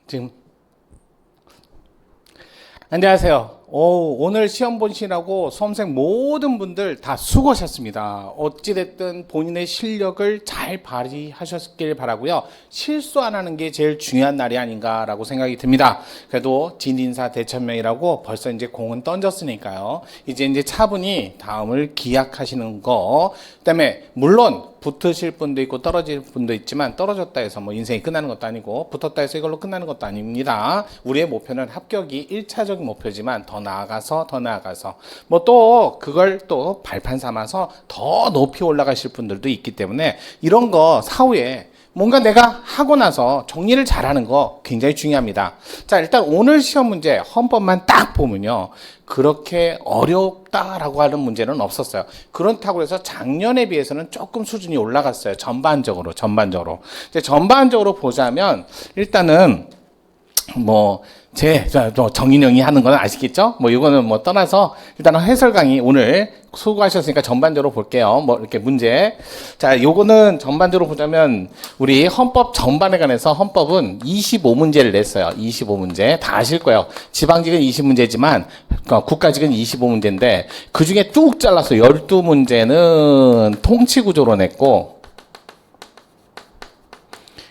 지금 안녕하세요. 오늘 시험 보시라고 수험생 모든 분들 다 수고하셨습니다. 어찌됐든 본인의 실력을 잘 발휘하셨길 바라고요. 실수 안 하는 게 제일 중요한 날이 아닌가라고 생각이 듭니다. 그래도 진인사 대천명이라고 벌써 이제 공은 던졌으니까요. 이제 차분히 다음을 기약하시는 거. 그다음에 물론 붙으실 분도 있고 떨어질 분도 있지만 떨어졌다 해서 뭐 인생이 끝나는 것도 아니고 붙었다 해서 이걸로 끝나는 것도 아닙니다. 우리의 목표는 합격이 1차적인 목표지만 더 나아가서 뭐 또 그걸 또 발판 삼아서 더 높이 올라가실 분들도 있기 때문에 이런 거 사후에 뭔가 내가 하고 나서 정리를 잘하는 거 굉장히 중요합니다. 자, 일단 오늘 시험 문제 헌법만 딱 보면요. 그렇게 어렵다라고 하는 문제는 없었어요. 그렇다고 해서 작년에 비해서는 조금 수준이 올라갔어요. 전반적으로. 이제 전반적으로 보자면 일단은 정인영이 하는 건 아시겠죠? 이거는 떠나서 일단은 해설 강의 오늘 수고하셨으니까 전반적으로 볼게요. 이렇게 문제. 자, 요거는 전반적으로 보자면 우리 헌법 전반에 관해서 헌법은 25문제를 냈어요. 25문제. 다 아실 거예요. 지방직은 20문제지만 국가직은 25문제인데 그 중에 쭉 잘라서 12문제는 통치구조로 냈고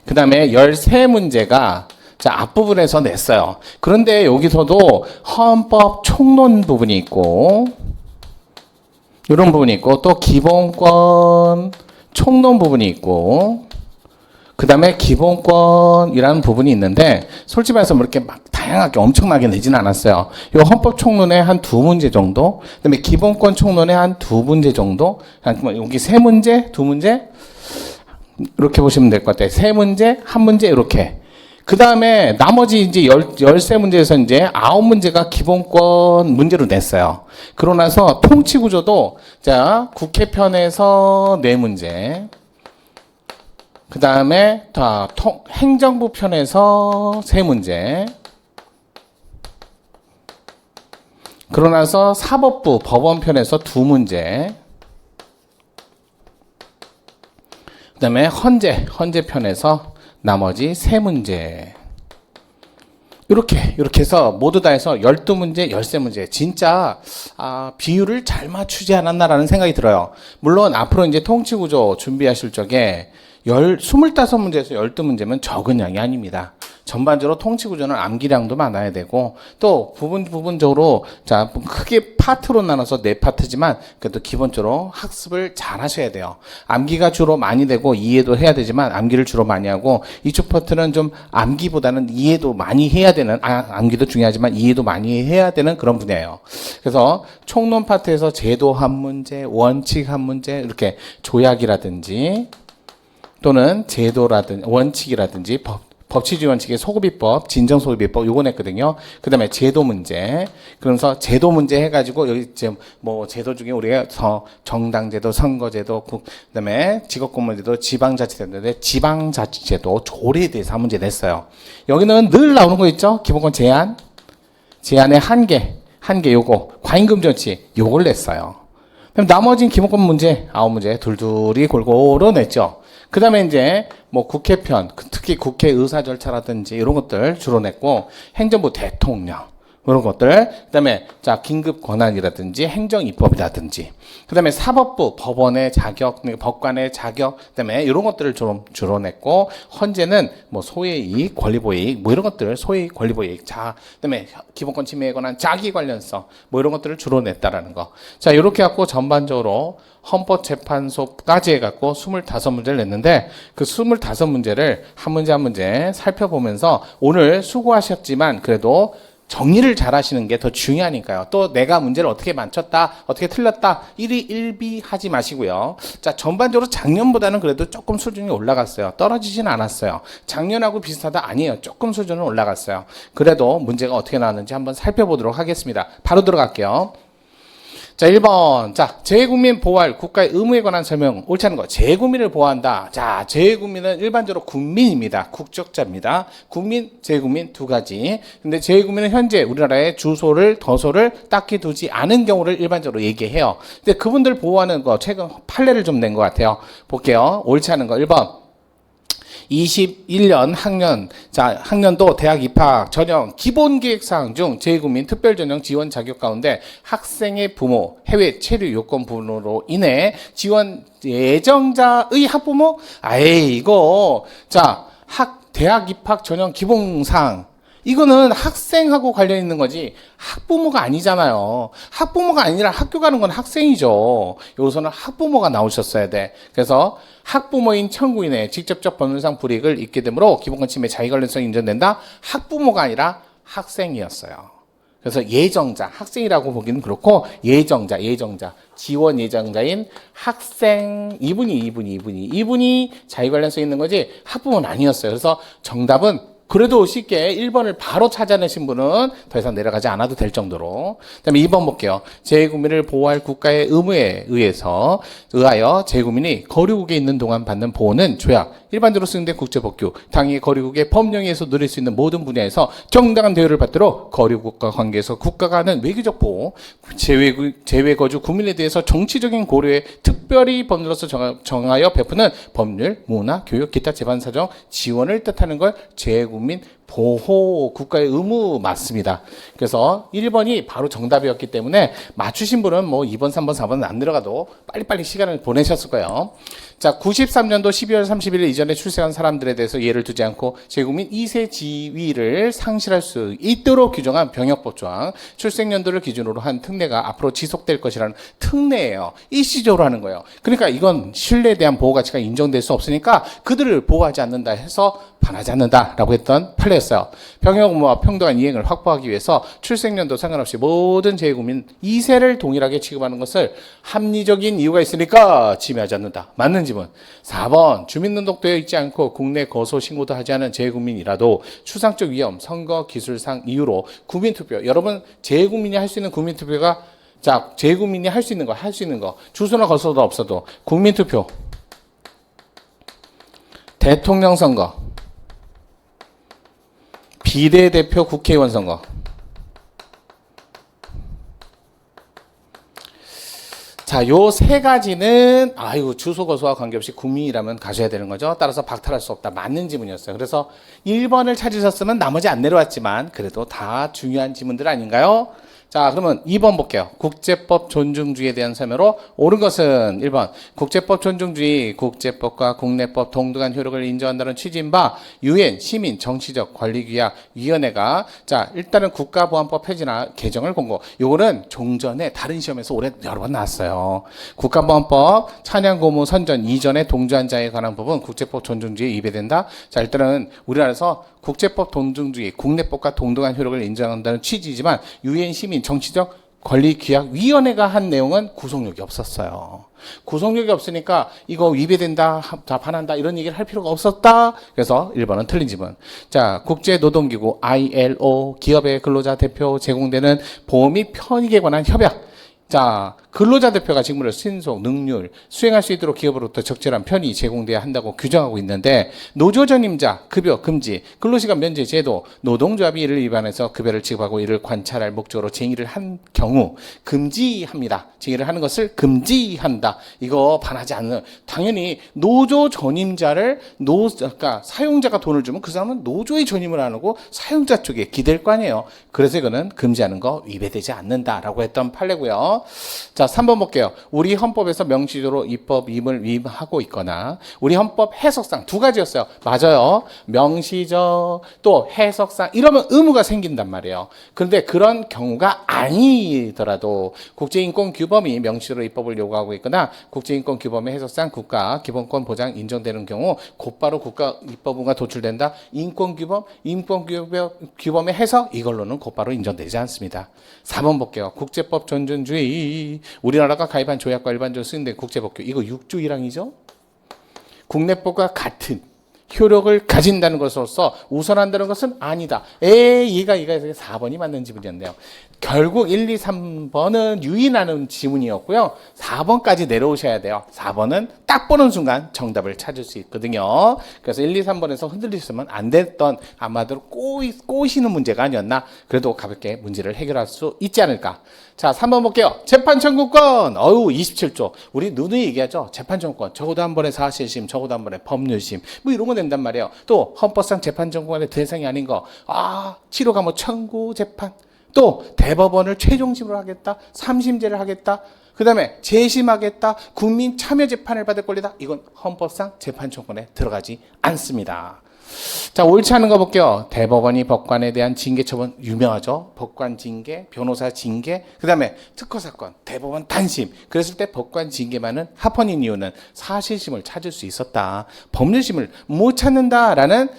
그 다음에 13문제가 자, 앞부분에서 냈어요. 그런데 여기서도 헌법 총론 부분이 있고, 이런 부분이 있고, 또 기본권 총론 부분이 있고, 그 다음에 기본권이라는 부분이 있는데, 솔직히 말해서 이렇게 막 다양하게 엄청나게 내지는 않았어요. 이 헌법 총론에 한 2문제 정도, 그 다음에 기본권 총론에 한 2문제 정도, 여기 3문제, 2문제, 이렇게 보시면 될 것 같아요. 3문제, 1문제, 이렇게. 그 다음에 나머지 이제 13문제에서 이제 9문제가 기본권 문제로 냈어요. 그러고 나서 통치구조도, 자, 국회 편에서 4문제. 그 다음에, 행정부 편에서 3문제. 그러고 나서 사법부, 법원 편에서 2문제. 그 다음에 헌재 편에서 나머지 3문제. 이렇게 해서 모두 다 해서 12문제, 13문제. 진짜, 비율을 잘 맞추지 않았나라는 생각이 들어요. 물론 앞으로 이제 통치구조 준비하실 적에 25문제에서 12문제면 적은 양이 아닙니다. 전반적으로 통치구조는 암기량도 많아야 되고 또 부분적으로 자 크게 파트로 나눠서 4파트지만 그래도 기본적으로 학습을 잘 하셔야 돼요. 암기가 주로 많이 되고 이해도 해야 되지만 암기를 주로 많이 하고 이쪽 파트는 좀 암기보다는 이해도 많이 해야 되는 암기도 중요하지만 이해도 많이 해야 되는 그런 분야예요. 그래서 총론 파트에서 제도 한 문제, 원칙 한 문제 이렇게 조약이라든지 또는 제도라든지 원칙이라든지 법치주의 원칙의 소급입법, 진정소급입법 요거 냈거든요. 그 다음에 제도 문제. 그러면서 제도 문제 해가지고 여기 지금 제도 중에 우리가 정당제도, 선거제도, 그 다음에 직업공무원제도, 지방자치제도인데 지방자치제도 조례에 대해서 한 문제 냈어요. 여기는 늘 나오는 거 있죠? 기본권 제한의 한계 요거 과잉금 정치 요걸 냈어요. 그럼 나머지는 기본권 문제 9문제 둘둘이 골고루 냈죠. 그 다음에 이제 국회편, 특히 국회 의사 절차라든지 이런 것들 주로 냈고, 행정부 대통령, 이런 것들, 그 다음에 자, 긴급 권한이라든지 행정입법이라든지, 그 다음에 사법부, 법원의 자격, 법관의 자격, 그 다음에 이런 것들을 좀 주로 냈고, 헌재는 소외이익, 권리보이익, 이런 것들, 소외이익, 권리보이익, 그 다음에 기본권 침해에 관한 자기 관련성, 이런 것들을 주로 냈다라는 거. 자, 이렇게 갖고 전반적으로 헌법재판소까지 해갖고 25문제를 냈는데 그 25문제를 한 문제 한 문제 살펴보면서 오늘 수고하셨지만 그래도 정리를 잘 하시는 게 더 중요하니까요. 또 내가 문제를 어떻게 맞췄다, 어떻게 틀렸다, 일비 하지 마시고요. 자, 전반적으로 작년보다는 그래도 조금 수준이 올라갔어요. 떨어지진 않았어요. 작년하고 비슷하다? 아니에요. 조금 수준은 올라갔어요. 그래도 문제가 어떻게 나왔는지 한번 살펴보도록 하겠습니다. 바로 들어갈게요. 자, 1번. 자, 재외국민 보호할 국가의 의무에 관한 설명. 옳지 않은 거. 재외국민을 보호한다. 자, 재외국민은 일반적으로 국민입니다. 국적자입니다. 국민, 재외국민 두 가지. 근데 재외국민은 현재 우리나라에 주소를, 거소를 딱히 두지 않은 경우를 일반적으로 얘기해요. 근데 그분들 보호하는 거 최근 판례를 좀 낸 것 같아요. 볼게요. 옳지 않은 거. 1번. 21년 학년도 대학 입학 전형 기본 계획 사항 중 재외국민 특별 전형 지원 자격 가운데 학생의 부모 해외 체류 요건 부분으로 인해 지원 예정자의 학부모 이거 대학 입학 전형 기본 사항 이거는 학생하고 관련 있는 거지 학부모가 아니잖아요. 학부모가 아니라 학교 가는 건 학생이죠. 여기서는 학부모가 나오셨어야 돼. 그래서 학부모인 청구인의 직접적 법률상 불이익을 입게 되므로 기본권 침해 자기관련성이 인정된다. 학부모가 아니라 학생이었어요. 그래서 예정자, 학생이라고 보기는 그렇고 예정자, 지원 예정자인 학생 이분이 자기관련성 있는 거지 학부모는 아니었어요. 그래서 정답은 그래도 쉽게 1번을 바로 찾아내신 분은 더 이상 내려가지 않아도 될 정도로. 그다음에 2번 볼게요. 재외국민을 보호할 국가의 의무에 의하여 재외국민이 거류국에 있는 동안 받는 보호는 조약, 일반적으로 수행된 국제법규, 당의 거류국의 법령에서 누릴 수 있는 모든 분야에서 정당한 대우를 받도록 거류국과 관계에서 국가가 하는 외교적 보호, 재외거주 국민에 대해서 정치적인 고려에 특별히 법률로서 정하여 베푸는 법률, 문화, 교육, 기타 재반사정 지원을 뜻하는 걸 재외국민 보호 국가의 의무 맞습니다. 그래서 1번이 바로 정답이었기 때문에 맞추신 분은 뭐 2번, 3번, 4번은 안 들어가도 빨리빨리 시간을 보내셨을 거예요. 자, 93년도 12월 31일 이전에 출생한 사람들에 대해서 예를 두지 않고 재국민 2세 지위를 상실할 수 있도록 규정한 병역법 조항, 출생연도를 기준으로 한 특례가 앞으로 지속될 것이라는 특례예요. 일시적으로 하는 거예요. 그러니까 이건 신뢰에 대한 보호 가치가 인정될 수 없으니까 그들을 보호하지 않는다 해서 반하지 않는다라고 했던 판례였어요. 병역 의무와 평등한 이행을 확보하기 위해서 출생연도 상관없이 모든 재외국민 2세를 동일하게 취급하는 것을 합리적인 이유가 있으니까 침해하지 않는다. 맞는 지문. 4번 주민등록되어 있지 않고 국내 거소 신고도 하지 않은 재외국민이라도 추상적 위험, 선거 기술상 이유로 국민투표. 여러분 재외국민이 할 수 있는 국민투표가 재외국민이 할 수 있는 거 주소나 거소도 없어도 국민투표, 대통령 선거, 비례대표 국회의원 선거. 자, 요 세 가지는 주소 거소와 관계없이 국민이라면 가셔야 되는 거죠. 따라서 박탈할 수 없다. 맞는 지문이었어요. 그래서 1번을 찾으셨으면 나머지 안 내려왔지만 그래도 다 중요한 지문들 아닌가요? 자, 그러면 2번 볼게요. 국제법 존중주의에 대한 설명으로 옳은 것은 1번 국제법 존중주의, 국제법과 국내법 동등한 효력을 인정한다는 취지인 바 유엔 시민 정치적 관리규약 위원회가 일단은 국가보안법 폐지나 개정을 공고. 요거는 종전에 다른 시험에서 올해 여러 번 나왔어요. 국가보안법 찬양 고무 선전 이전에 동조한 자에 관한 법은 국제법 존중주의에 위배된다. 자, 일단은 우리나라에서 국제법 존중주의, 국내법과 동등한 효력을 인정한다는 취지이지만 유엔 시민 정치적 권리규약위원회가 한 내용은 구속력이 없었어요. 구속력이 없으니까 이거 위배된다, 반한다 이런 얘기를 할 필요가 없었다. 그래서 1번은 틀린 지문. 자, 국제노동기구 ILO 기업의 근로자 대표 제공되는 보호 및 편익에 관한 협약. 자, 근로자 대표가 직무를 신속, 능률, 수행할 수 있도록 기업으로부터 적절한 편의 제공돼야 한다고 규정하고 있는데 노조 전임자, 급여 금지, 근로시간 면제 제도, 노동조합이 이를 위반해서 급여를 지급하고 이를 관찰할 목적으로 쟁의를 한 경우 금지합니다. 쟁의를 하는 것을 금지한다. 이거 반하지 않는. 당연히 노조 전임자를 그러니까 사용자가 돈을 주면 그 사람은 노조의 전임을 안 하고 사용자 쪽에 기댈 거 아니에요. 그래서 이거는 금지하는 거 위배되지 않는다라고 했던 판례고요. 자, 3번 볼게요. 우리 헌법에서 명시적으로 입법임을 위임하고 있거나 우리 헌법 해석상 두 가지였어요. 맞아요. 명시적 또 해석상 이러면 의무가 생긴단 말이에요. 그런데 그런 경우가 아니더라도 국제인권규범이 명시적으로 입법을 요구하고 있거나 국제인권규범의 해석상 국가 기본권 보장 인정되는 경우 곧바로 국가 입법부가 도출된다. 인권규범의 해석 이걸로는 곧바로 인정되지 않습니다. 4번 볼게요. 국제법 존중주의. 우리나라가 가입한 조약과 일반적으로 수행된 국제법규. 이거 6조 1항이죠. 국내법과 같은 효력을 가진다는 것으로서 우선한다는 것은 아니다. 얘가 4번이 맞는 지문이었네요. 결국 1, 2, 3번은 유인하는 지문이었고요. 4번까지 내려오셔야 돼요. 4번은 딱 보는 순간 정답을 찾을 수 있거든요. 그래서 1, 2, 3번에서 흔들리시면 안 됐던 아마도 꼬이시는 문제가 아니었나. 그래도 가볍게 문제를 해결할 수 있지 않을까. 자, 3번 볼게요. 재판 청구권. 27조. 우리 누누이 얘기하죠. 재판 청구권. 적어도 한 번에 사실심, 적어도 한 번에 법률심. 뭐 이런 거 낸단 말이에요. 또 헌법상 재판 청구권의 대상이 아닌 거. 치료가 뭐 청구 재판. 또 대법원을 최종심으로 하겠다. 3심제를 하겠다. 그 다음에 재심하겠다. 국민 참여 재판을 받을 권리다. 이건 헌법상 재판 청구권에 들어가지 않습니다. 자, 옳지 않은 거 볼게요. 대법원이 법관에 대한 징계 처분 유명하죠. 법관 징계, 변호사 징계, 그 다음에 특허 사건, 대법원 단심. 그랬을 때 법관 징계만은 합헌인 이유는 사실심을 찾을 수 있었다. 법률심을 못 찾는다라는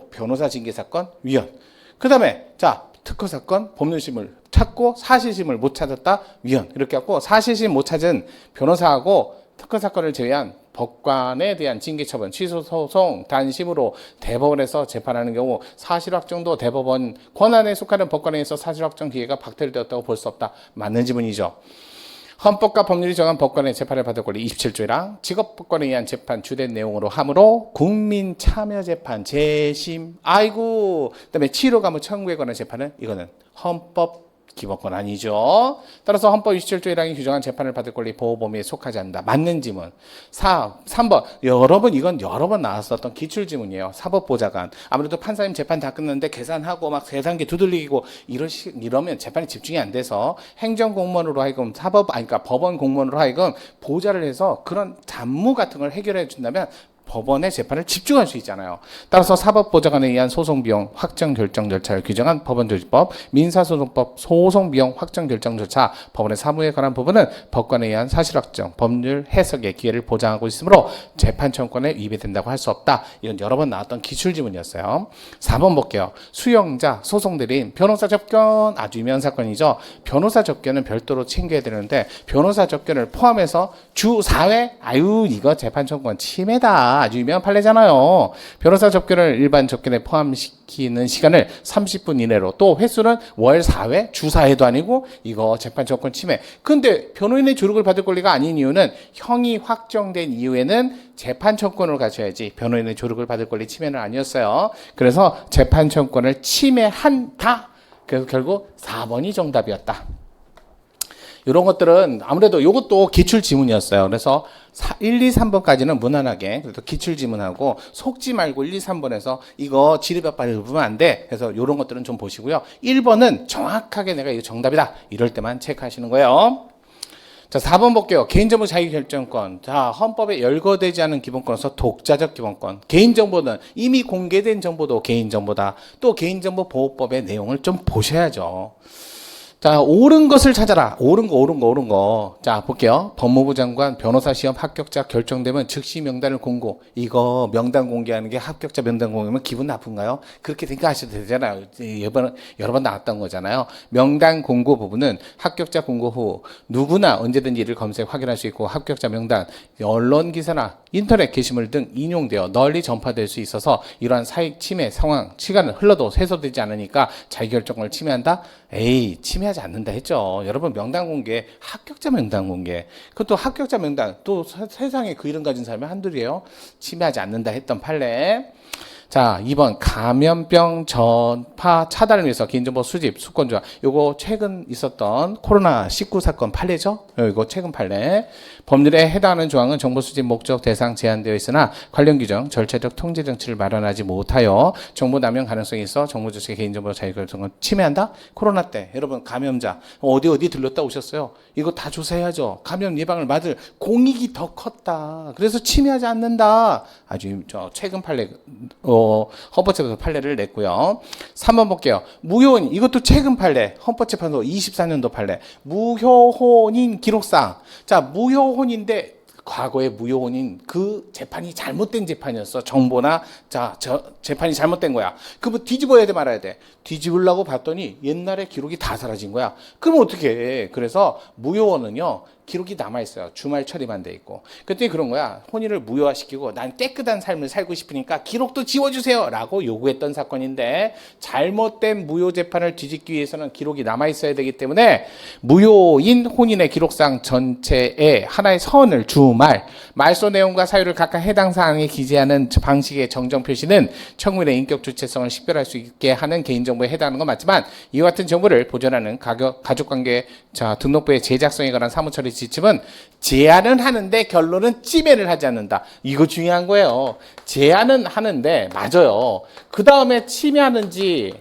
변호사 징계 사건 위헌. 그 다음에 자, 특허 사건, 법률심을 찾고 사실심을 못 찾았다 위헌. 이렇게 하고 사실심 못 찾은 변호사하고 특허 사건을 제외한 법관에 대한 징계 처분, 취소 소송, 단심으로 대법원에서 재판하는 경우 사실 확정도 대법원 권한에 속하는 법관에 의해서 사실 확정 기회가 박탈되었다고 볼 수 없다. 맞는 지문이죠. 헌법과 법률이 정한 법관의 재판을 받을 권리 27조랑 직업법관에 의한 재판 주된 내용으로 하므로 국민 참여 재판, 재심, 그다음에 치료가 뭐 청구에 관한 재판은 이거는 헌법 기본권 아니죠. 따라서 헌법 27조 1항이 규정한 재판을 받을 권리 보호 범위에 속하지 않는다. 맞는 지문. 3번. 이건 여러 번 나왔었던 기출 지문이에요. 사법보좌관. 아무래도 판사님 재판 다 끝났는데 계산하고 막 계산기 두들리고 이러면 재판에 집중이 안 돼서 행정공무원으로 하여금 그러니까 법원 공무원으로 하여금 보좌를 해서 그런 잡무 같은 걸 해결해 준다면 법원의 재판을 집중할 수 있잖아요. 따라서 사법보좌관에 의한 소송비용 확정 결정 절차를 규정한 법원조직법, 민사소송법 소송비용 확정 결정 절차, 법원의 사무에 관한 부분은 법관에 의한 사실확정, 법률 해석의 기회를 보장하고 있으므로 재판 청구권에 위배된다고 할 수 없다. 이건 여러 번 나왔던 기출지문이었어요. 4번 볼게요. 수용자, 소송대리인, 변호사 접견 아주 유명한 사건이죠. 변호사 접견은 별도로 챙겨야 되는데 변호사 접견을 포함해서 주 4회? 이거 재판 청구권 침해다. 아주 유명한 판례잖아요. 변호사 접견을 일반 접견에 포함시키는 시간을 30분 이내로, 또 횟수는 월 4회, 주 4회도 아니고 이거 재판 청구권 침해. 근데 변호인의 조력을 받을 권리가 아닌 이유는 형이 확정된 이후에는 재판 청구권을 가져야지 변호인의 조력을 받을 권리 침해는 아니었어요. 그래서 재판 청구권을 침해한다. 그래서 결국 4번이 정답이었다. 이런 것들은 아무래도 이것도 기출 지문이었어요. 그래서 1, 2, 3번까지는 무난하게 그래도 기출 지문하고 속지 말고 1, 2, 3번에서 이거 지리밥발 읊으면 안 돼. 그래서 이런 것들은 좀 보시고요. 1번은 정확하게 내가 이거 정답이다. 이럴 때만 체크하시는 거예요. 자, 4번 볼게요. 개인정보 자유결정권. 자, 헌법에 열거되지 않은 기본권에서 독자적 기본권. 개인정보는 이미 공개된 정보도 개인정보다. 또 개인정보보호법의 내용을 좀 보셔야죠. 자, 옳은 것을 찾아라. 옳은 거. 자, 볼게요. 법무부 장관 변호사 시험 합격자 결정되면 즉시 명단을 공고. 이거 명단 공개하는 게 합격자 명단 공개면 기분 나쁜가요? 그렇게 생각하셔도 되잖아요. 여러 번 나왔던 거잖아요. 명단 공고 부분은 합격자 공고 후 누구나 언제든지 이를 검색 확인할 수 있고 합격자 명단, 언론 기사나 인터넷 게시물 등 인용되어 널리 전파될 수 있어서 이러한 사익 침해 상황, 시간은 흘러도 해소되지 않으니까 자기결정권을 침해한다? 침해하지 않는다 했죠. 여러분 명단 공개, 합격자 명단 공개. 그것도 합격자 명단, 또 세상에 그 이름 가진 사람이 한둘이에요. 침해하지 않는다 했던 판례. 자, 2번 감염병 전파 차단을 위해서 개인정보 수집, 수권 조항. 요거 최근 있었던 코로나19 사건 판례죠. 이거 최근 판례. 법률에 해당하는 조항은 정보 수집 목적 대상 제한되어 있으나 관련 규정, 절차적 통제 장치를 마련하지 못하여 정보 남용 가능성이 있어 정보 주체의 개인정보 자유결정을 침해한다. 코로나 때 여러분 감염자 어디 들렀다 오셨어요. 이거 다 조사해야죠. 감염 예방을 맞을 공익이 더 컸다. 그래서 침해하지 않는다. 아주 최근 판례 헌법재판소 판례를 냈고요. 3번 볼게요. 무효혼인, 이것도 최근 판례, 헌법재판소 24년도 판례. 무효혼인 기록상. 자, 무효혼인데 과거에 무효혼인 그 재판이 잘못된 재판이었어. 정보나 재판이 잘못된 거야. 그거 뒤집어야 돼 말아야 돼. 뒤집으려고 봤더니 옛날에 기록이 다 사라진 거야. 그럼 어떻게 해? 그래서 무효혼은요. 기록이 남아있어요. 주말 처리만 돼 있고. 그랬더니 그런 거야. 혼인을 무효화시키고 난 깨끗한 삶을 살고 싶으니까 기록도 지워주세요 라고 요구했던 사건인데, 잘못된 무효 재판을 뒤집기 위해서는 기록이 남아있어야 되기 때문에 무효인 혼인의 기록상 전체에 하나의 선을 주말, 말소 내용과 사유를 각각 해당 사항에 기재하는 방식의 정정 표시는 청구인의 인격 주체성을 식별할 수 있게 하는 개인정보에 해당하는 건 맞지만, 이와 같은 정보를 보존하는 가족관계 등록부의 제작성에 관한 사무처리 지침은 제안은 하는데 결론은 지매를 하지 않는다. 이거 중요한 거예요. 제안은 하는데 맞아요. 그 다음에 침해하는지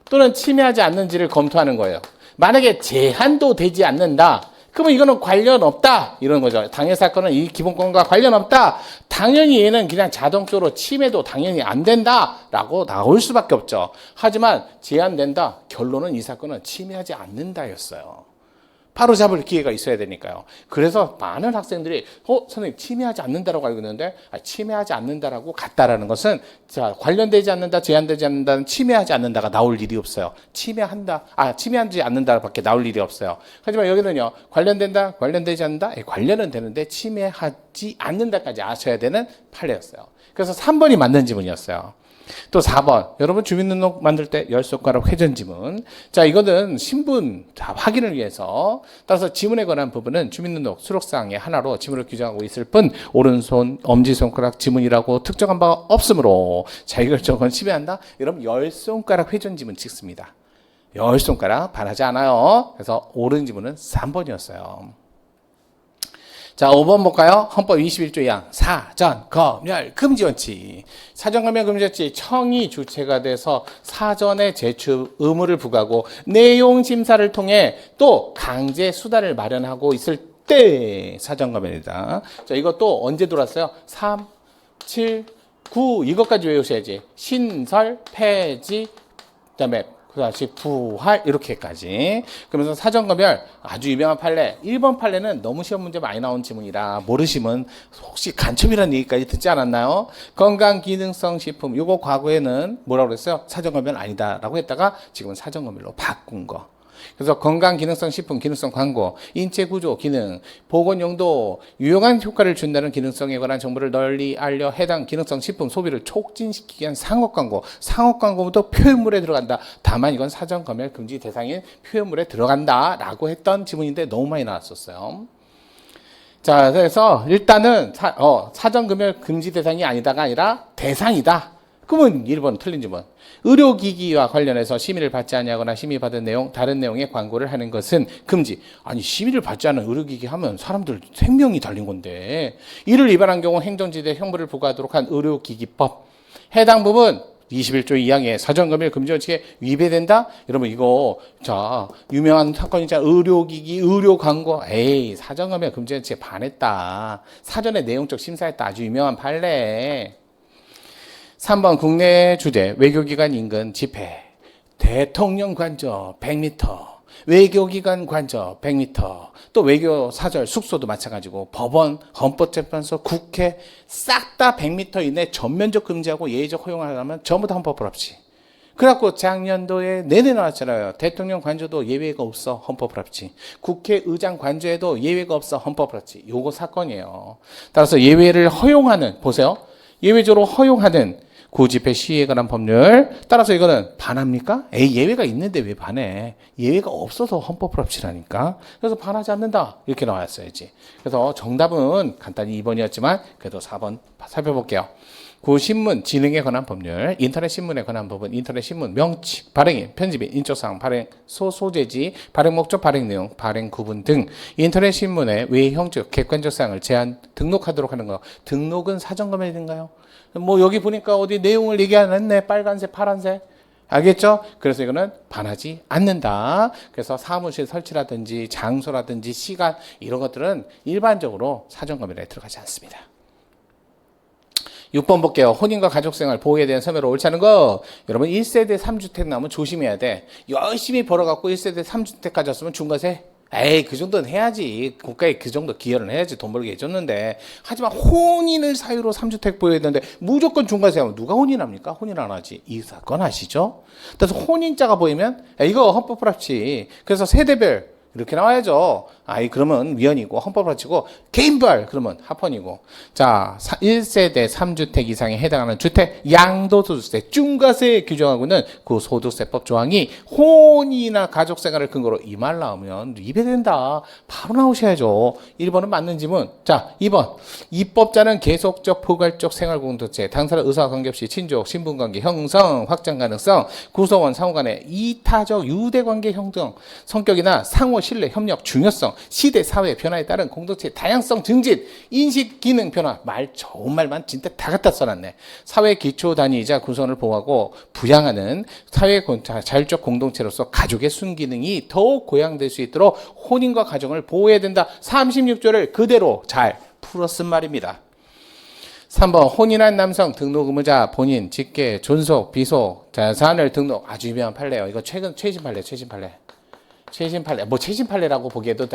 또는 침해하지 않는지를 검토하는 거예요. 만약에 제한도 되지 않는다, 그러면 이거는 관련 없다 이런 거죠. 당해 사건은 이 기본권과 관련 없다, 당연히 얘는 그냥 자동적으로 침해도 당연히 안 된다라고 나올 수밖에 없죠. 하지만 제한된다, 결론은 이 사건은 침해하지 않는다였어요. 바로 잡을 기회가 있어야 되니까요. 그래서 많은 학생들이 선생님 침해하지 않는다라고 알고 있는데, 침해하지 않는다라고 같다라는 것은 관련되지 않는다, 제한되지 않는다는 침해하지 않는다가 나올 일이 없어요. 침해하지 않는다밖에 나올 일이 없어요. 하지만 여기는요, 관련된다, 관련되지 않는다, 관련은 되는데 침해하지 않는다까지 아셔야 되는 판례였어요. 그래서 3번이 맞는 지문이었어요. 또 4번, 여러분 주민등록 만들 때 10손가락 회전 지문. 자, 이거는 신분 확인을 위해서, 따라서 지문에 관한 부분은 주민등록 수록사항의 하나로 지문을 규정하고 있을 뿐 오른손 엄지손가락 지문이라고 특정한 바가 없으므로 자기결정은 침해한다. 여러분 10손가락 회전 지문 찍습니다. 10손가락 반하지 않아요. 그래서 옳은 지문은 3번이었어요. 자, 5번 볼까요? 헌법 21조 2항 사전 검열 금지 원칙. 사전 검열 금지 원칙, 청이 주체가 돼서 사전에 제출 의무를 부과하고 내용 심사를 통해 또 강제 수단을 마련하고 있을 때 사전 검열이다. 자, 이것도 언제 들어왔어요? 3, 7, 9 이것까지 외우셔야지. 신설, 폐지, 그다음에 그다음에 부활 이렇게까지. 그러면서 사전검열 아주 유명한 판례. 1번 판례는 너무 시험 문제 많이 나온 지문이라 모르시면 혹시 간첩이라는 얘기까지 듣지 않았나요? 건강기능성 식품 요거 과거에는 뭐라고 그랬어요? 사전검열 아니다라고 했다가 지금은 사전검열로 바꾼 거. 그래서 건강기능성 식품, 기능성 광고, 인체구조 기능, 보건용도, 유용한 효과를 준다는 기능성에 관한 정보를 널리 알려 해당 기능성 식품 소비를 촉진시키기 위한 상업광고, 상업광고도 표현물에 들어간다. 다만 이건 사전검열 금지 대상인 표현물에 들어간다라고 했던 지문인데 너무 많이 나왔었어요. 자, 그래서 일단은 사전검열 금지 대상이 아니다가 아니라 대상이다. 그러면 1번 틀린 지문. 의료기기와 관련해서 심의를 받지 아니하거나 심의받은 내용, 다른 내용의 광고를 하는 것은 금지. 아니, 심의를 받지 않은 의료기기 하면 사람들 생명이 달린 건데, 이를 위반한 경우 행정지대 형벌을 부과하도록 한 의료기기법. 해당 부분 21조 2항의 사전검열 금지 원칙에 위배된다? 여러분 이거 유명한 사건 있잖아. 의료기기, 의료광고. 에이, 사전검열 금지 원칙에 반했다. 사전에 내용적 심사했다. 아주 유명한 판례. 3번 국내 주재 외교기관 인근 집회, 대통령 관저 100m, 외교기관 관저 100m, 또 외교사절 숙소도 마찬가지고 법원, 헌법재판소, 국회 싹 다 100m 이내 전면적 금지하고 예외적 허용하려면 전부 다 헌법 불합치. 그래갖고 작년도에 내내 나왔잖아요. 대통령 관저도 예외가 없어, 헌법 불합치. 국회의장 관저에도 예외가 없어, 헌법 불합치. 요거 사건이에요. 따라서 예외를 허용하는, 보세요. 예외적으로 허용하는 구집회 시위에 관한 법률. 따라서 이거는 반합니까? 예외가 있는데 왜 반해? 예외가 없어서 헌법 불합치라니까. 그래서 반하지 않는다. 이렇게 나왔어야지. 그래서 정답은 간단히 2번이었지만 그래도 4번 살펴볼게요. 구신문 진흥에 관한 법률, 인터넷 신문에 관한 부분, 인터넷 신문 명치, 발행인, 편집인, 인적사항, 발행 소재지, 발행 목적, 발행 내용, 발행 구분 등 인터넷 신문의 외형적, 객관적 사항을 제한 등록하도록 하는 거. 등록은 사전검열인가요? 뭐 여기 보니까 어디 내용을 얘기 안 했네. 빨간색, 파란색. 알겠죠? 그래서 이거는 반하지 않는다. 그래서 사무실 설치라든지 장소라든지 시간 이런 것들은 일반적으로 사전검열에 들어가지 않습니다. 6번 볼게요. 혼인과 가족생활 보호에 대한 섬유로 옳지 않은 거. 여러분 1세대 3주택 나오면 조심해야 돼. 열심히 벌어갖고 1세대 3주택 가졌으면 중과세. 에이, 그 정도는 해야지. 국가에 그 정도 기여를 해야지. 돈 벌게 해줬는데. 하지만 혼인을 사유로 3주택 보여야 되는데 무조건 중과세 하면 누가 혼인합니까? 혼인 안 하지. 이 사건 아시죠? 그래서 혼인자가 보이면 이거 헌법 불합치. 그래서 세대별 이렇게 나와야죠. 아이 그러면 위헌이고 헌법을 바치고 개인부활 그러면 합헌이고. 자 1세대 3주택 이상에 해당하는 주택 양도소득세 중과세 규정하고는 그 소득세법 조항이 혼인이나 가족생활을 근거로 이 말 나오면 위배된다. 바로 나오셔야죠. 1번은 맞는 지문. 자 2번 입법자는 계속적 포괄적 생활공동체 당사자 의사와 관계없이 친족 신분관계 형성 확장 가능성 구성원 상호간의 이타적 유대관계 형성 성격이나 상호 신뢰 협력 중요성 시대 사회 변화에 따른 공동체 다양성 증진 인식 기능 변화 말 좋은 말만 진짜 다 갖다 써놨네. 사회 기초 단위이자 구성원을 보호하고 부양하는 사회 자율적 공동체로서 가족의 순기능이 더욱 고양될 수 있도록 혼인과 가정을 보호해야 된다. 36조를 그대로 잘 풀었은 말입니다. 3번 혼인한 남성 등록 의무자 본인 직계 존속 비속 자산을 등록 아주 유명한 판례예요. 이거 최신 판례 뭐 최신 판례라고 보기에도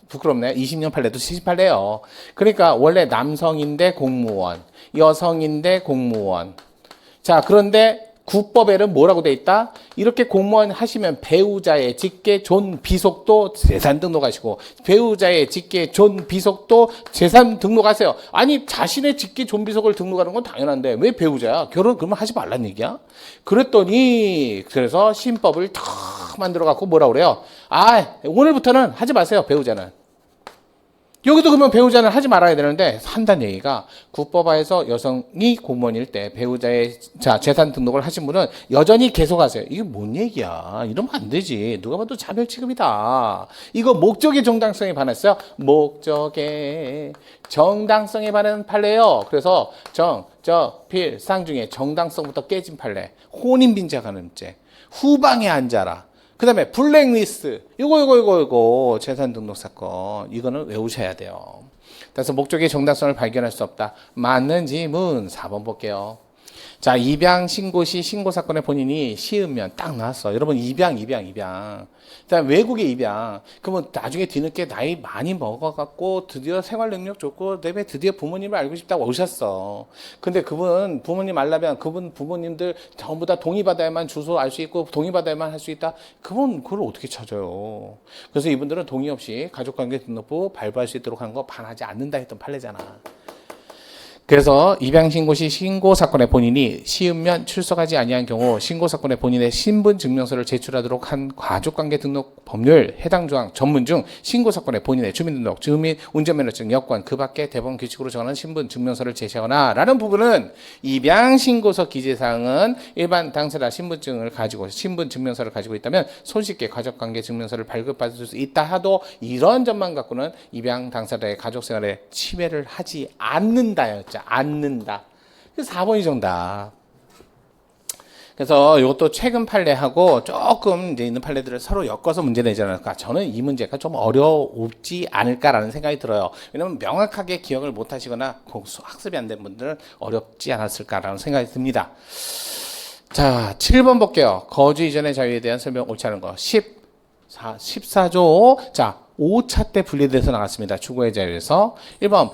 부끄럽네. 20년 판례도 최신 판례예요. 그러니까 원래 남성인데 공무원 여성인데 공무원. 자 그런데 국법에는 뭐라고 돼 있다? 이렇게 공무원 하시면 배우자의 직계 존 비속도 재산 등록하시고 배우자의 직계 존 비속도 재산 등록하세요. 아니 자신의 직계 존 비속을 등록하는 건 당연한데 왜 배우자야? 결혼 그러면 하지 말란 얘기야? 그랬더니 그래서 신법을 탁 만들어 갖고 뭐라고 그래요? 아 오늘부터는 하지 마세요. 배우자는. 여기도 그러면 배우자는 하지 말아야 되는데 한다는 얘기가 국법화에서 여성이 공무원일 때 배우자의 재산 등록을 하신 분은 여전히 계속하세요. 이게 뭔 얘기야? 이러면 안 되지. 누가 봐도 차별 취급이다. 이거 목적의 정당성에 반했어요. 목적의 정당성에 반한 판례예요. 그래서 필, 상 중에 정당성부터 깨진 판례. 혼인빈자가늠죄. 후방에 앉아라. 그 다음에 블랙리스트 이거 재산 등록 사건 이거는 외우셔야 돼요. 그래서 목적의 정당성을 발견할 수 없다. 맞는 지문 4번 볼게요. 자 입양 신고 시 신고 사건의 본인이 시으면 딱 나왔어. 여러분 입양 그다음 외국에 입양 그러면 나중에 뒤늦게 나이 많이 먹어갖고 드디어 생활 능력 좋고 그다음에 드디어 부모님을 알고 싶다고 오셨어. 근데 그분 부모님 알려면 그분 부모님들 전부 다 동의받아야만 주소 알 수 있고 동의받아야만 할 수 있다. 그걸 어떻게 찾아요? 그래서 이분들은 동의 없이 가족관계 등록부 발부할 수 있도록 하는 거 반하지 않는다 했던 판례잖아. 그래서 입양신고 시 신고사건의 본인이 시음면 출석하지 아니한 경우 신고사건의 본인의 신분증명서를 제출하도록 한 가족관계 등록 법률 해당 조항 전문 중 신고사건의 본인의 주민등록, 주민 운전면허증, 여권 그 밖에 대법원 규칙으로 정하는 신분증명서를 제시하거나 라는 부분은 입양신고서 기재사항은 일반 당사자 신분증을 가지고 신분증명서를 가지고 있다면 손쉽게 가족관계 증명서를 발급받을 수 있다 하도 이런 점만 갖고는 입양 당사자의 가족생활에 침해를 하지 않는다였죠. 않는다. 4번이 정답. 그래서 이것도 최근 판례하고 조금 이제 있는 판례들을 서로 엮어서 문제 내지 않을까. 저는 이 문제가 좀 어려웠지 않을까라는 생각이 들어요. 왜냐면 명확하게 기억을 못 하시거나 학습이 안 된 분들은 어렵지 않았을까라는 생각이 듭니다. 자, 7번 볼게요. 거주 이전의 자유에 대한 설명 옳지 않은 거. 14조. 자, 5차 때 분리돼서 나갔습니다. 추구의 자유에서 1번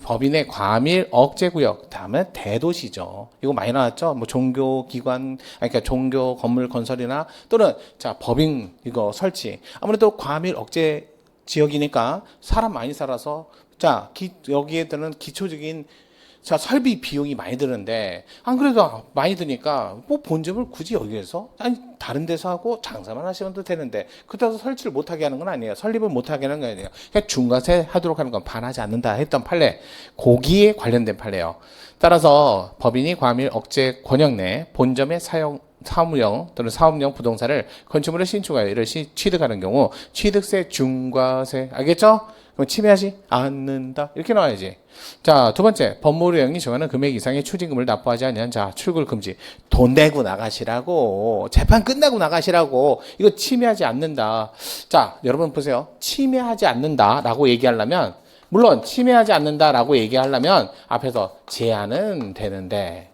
법인의 과밀 억제구역 다음에 대도시죠. 이거 많이 나왔죠. 뭐 종교기관 그러니까 종교 건물 건설이나 또는 자 법인 이거 설치 아무래도 과밀 억제 지역이니까 사람 많이 살아서 자 여기에 드는 기초적인 자 설비 비용이 많이 드는데 안 그래도 많이 드니까 뭐 본점을 굳이 여기에서 아니 다른 데서 하고 장사만 하시면 되는데 그렇다고 설치를 못하게 하는 건 아니에요. 설립을 못하게 하는 건 아니에요. 그냥 중과세 하도록 하는 건 반하지 않는다 했던 판례 고기에 관련된 판례예요. 따라서 법인이 과밀 억제 권역 내 본점의 사무용 또는 사업용 부동산을 건축물을 신축하여 이를 취득하는 경우 취득세 중과세 알겠죠? 그럼 침해하지 않는다 이렇게 나와야지. 자, 두 번째 법무부령이 정하는 금액 이상의 추징금을 납부하지 않는 자 출굴 금지. 돈 내고 나가시라고 재판 끝나고 나가시라고. 이거 침해하지 않는다. 자, 여러분 보세요. 침해하지 않는다라고 얘기하려면 물론 침해하지 않는다라고 얘기하려면 앞에서 제한은 되는데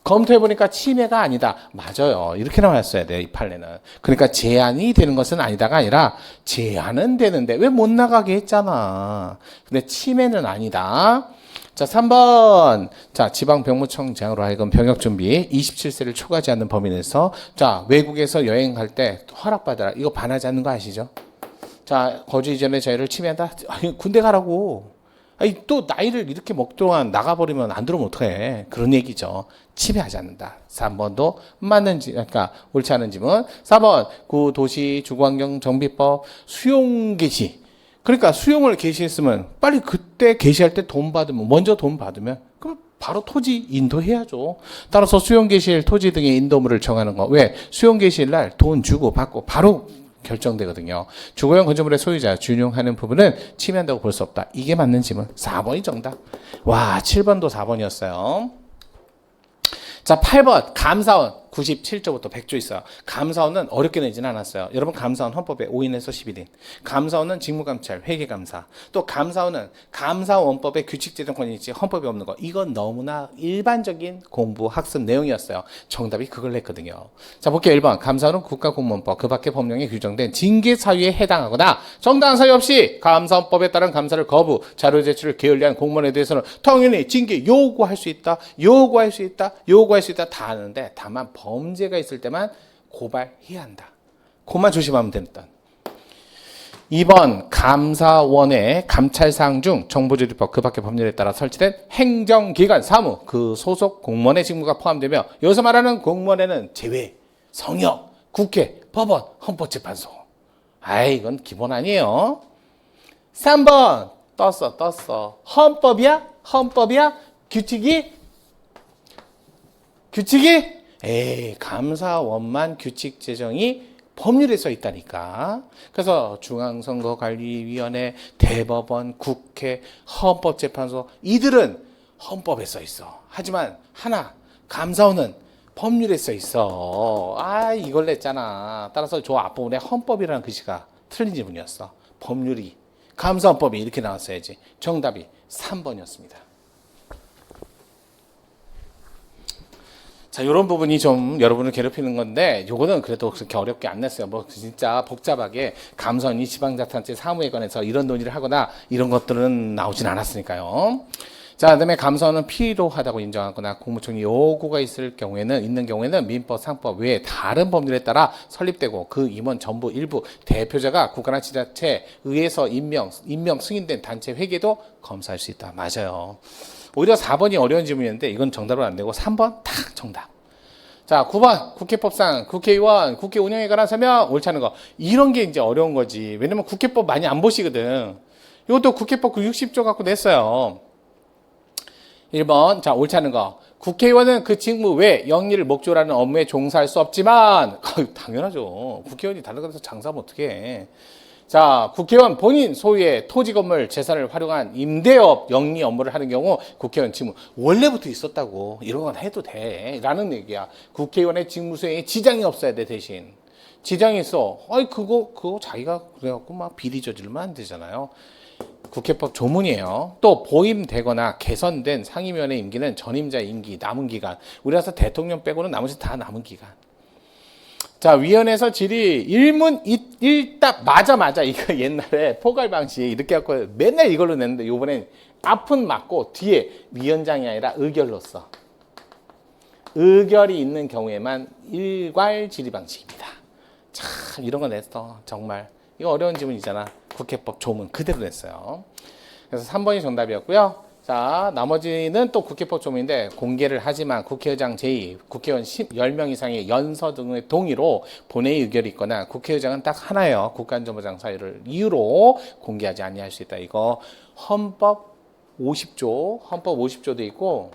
검토해보니까 침해가 아니다. 맞아요. 이렇게 나왔어야 돼요. 이 판례는. 그러니까 제한이 되는 것은 아니다가 아니라 제한은 되는데 왜 못 나가게 했잖아. 근데 침해는 아니다. 자, 3번. 자, 지방병무청장으로 하여금 병역준비 27세를 초과하지 않는 범위내에서 자, 외국에서 여행할 때 허락받아라. 이거 반하지 않는 거 아시죠? 자, 거주 이전의 자유를 침해한다. 아니, 군대 가라고. 아니, 또 나이를 이렇게 먹 동안 나가버리면 안 들어오면 어떡해. 그런 얘기죠. 침해하지 않는다. 3번도 맞는지, 그러니까 옳지 않은 질문. 4번, 구도시 주거환경 정비법 수용 개시. 그러니까 수용을 개시했으면 빨리 그때 개시할 때 돈 받으면, 먼저 돈 받으면, 그럼 바로 토지 인도해야죠. 따라서 수용 개시일 토지 등의 인도물을 정하는 거. 왜? 수용 개시일 날 돈 주고 받고 바로 결정되거든요. 주거용 건축물의 소유자 준용하는 부분은 침해한다고 볼 수 없다. 이게 맞는 질문. 4번이 정답. 와, 7번도 4번이었어요. 자, 8번 감사원 97조부터 100조 있어요. 감사원은 어렵게 내지는 않았어요. 여러분, 감사원 헌법에 5인에서 11인. 감사원은 직무감찰, 회계감사. 또 감사원은 감사원법에 규칙제정권이 있지 헌법이 없는 거. 이건 너무나 일반적인 공부 학습 내용이었어요. 정답이 그걸 냈거든요. 자, 볼게요. 1번 감사원은 국가공무원법 그 밖의 법령에 규정된 징계 사유에 해당하거나 정당한 사유 없이 감사원법에 따른 감사를 거부, 자료 제출을 게을리한 공무원에 대해서는 당연히 징계 요구할 수 있다. 요구할 수 있다. 요구할 수 있다. 다 아는데 다만 범죄가 있을 때만 고발해야 한다. 그것만 조심하면 된다. 2번 감사원의 감찰사항 중 정보조리법 그 밖의 법률에 따라 설치된 행정기관 사무 그 소속 공무원의 직무가 포함되며 여기서 말하는 공무원에는 제외, 성역, 국회, 법원, 헌법재판소. 아이, 이건 기본 아니에요. 3번 떴어. 헌법이야? 규칙이? 에이, 감사원만 규칙 제정이 법률에 써 있다니까. 그래서 중앙선거관리위원회, 대법원, 국회, 헌법재판소 이들은 헌법에 써 있어. 하지만 하나, 감사원은 법률에 써 있어. 아, 이걸 냈잖아. 따라서 저 앞부분에 헌법이라는 글씨가 틀린 지문이었어. 법률이, 감사원법이 이렇게 나왔어야지. 정답이 3번이었습니다. 자, 이런 부분이 좀 여러분을 괴롭히는 건데, 요거는 그래도 그렇게 어렵게 안 냈어요. 뭐 진짜 복잡하게 감사원이 지방자치단체 사무에 관해서 이런 논의를 하거나 이런 것들은 나오진 않았으니까요. 자, 그다음에 감사원은 필요하다고 인정하거나 국무총리 요구가 있는 경우에는 민법, 상법 외에 다른 법률에 따라 설립되고 그 임원 전부 일부 대표자가 국가나 지자체 의회에서 임명 승인된 단체 회계도 검사할 수 있다. 맞아요. 오히려 4번이 어려운 질문이었는데 이건 정답은 안 되고 3번 딱 정답. 자, 9번 국회법상 국회의원 국회 운영에 관한 설명 옳지 않은 거. 이런 게 이제 어려운 거지. 왜냐면 국회법 많이 안 보시거든. 이것도 국회법 그 60조 갖고 냈어요. 1번 자, 옳지 않은 거. 국회의원은 그 직무 외 영리를 목적으로 하는 업무에 종사할 수 없지만 당연하죠. 국회의원이 다른 데서 장사하면 어떡해. 자, 국회의원 본인 소유의 토지 건물 재산을 활용한 임대업 영리 업무를 하는 경우 국회의원 직무 원래부터 있었다고. 이런 건 해도 돼 라는 얘기야. 국회의원의 직무 수행에 지장이 없어야 돼. 대신 지장이 있어. 아이, 그거 자기가 그래갖고 막 비리 저지르면 안 되잖아요. 국회법 조문이에요. 또 보임되거나 개선된 상임위원회 임기는 전임자 임기 남은 기간. 우리나라 대통령 빼고는 나머지 다 남은 기간. 자, 위원회에서 질의 일문 일답 맞아 이거 옛날에 포괄 방식 이렇게 갖고 맨날 이걸로 냈는데 이번엔 앞은 맞고 뒤에 위원장이 아니라 의결로 써. 의결이 있는 경우에만 일괄 질의 방식입니다. 참 이런 거 냈어. 정말 이거 어려운 질문이잖아. 국회법 조문 그대로 냈어요. 그래서 3번이 정답이었고요. 자, 나머지는 또 국회법 조문인데 공개를 하지만 국회의장 제2, 국회의원 10명 이상의 연서 등의 동의로 본회의 의결이 있거나 국회의장은 딱 하나예요. 국가안전보장 사유를 이유로 공개하지 아니할 수 있다. 이거 헌법 50조도 있고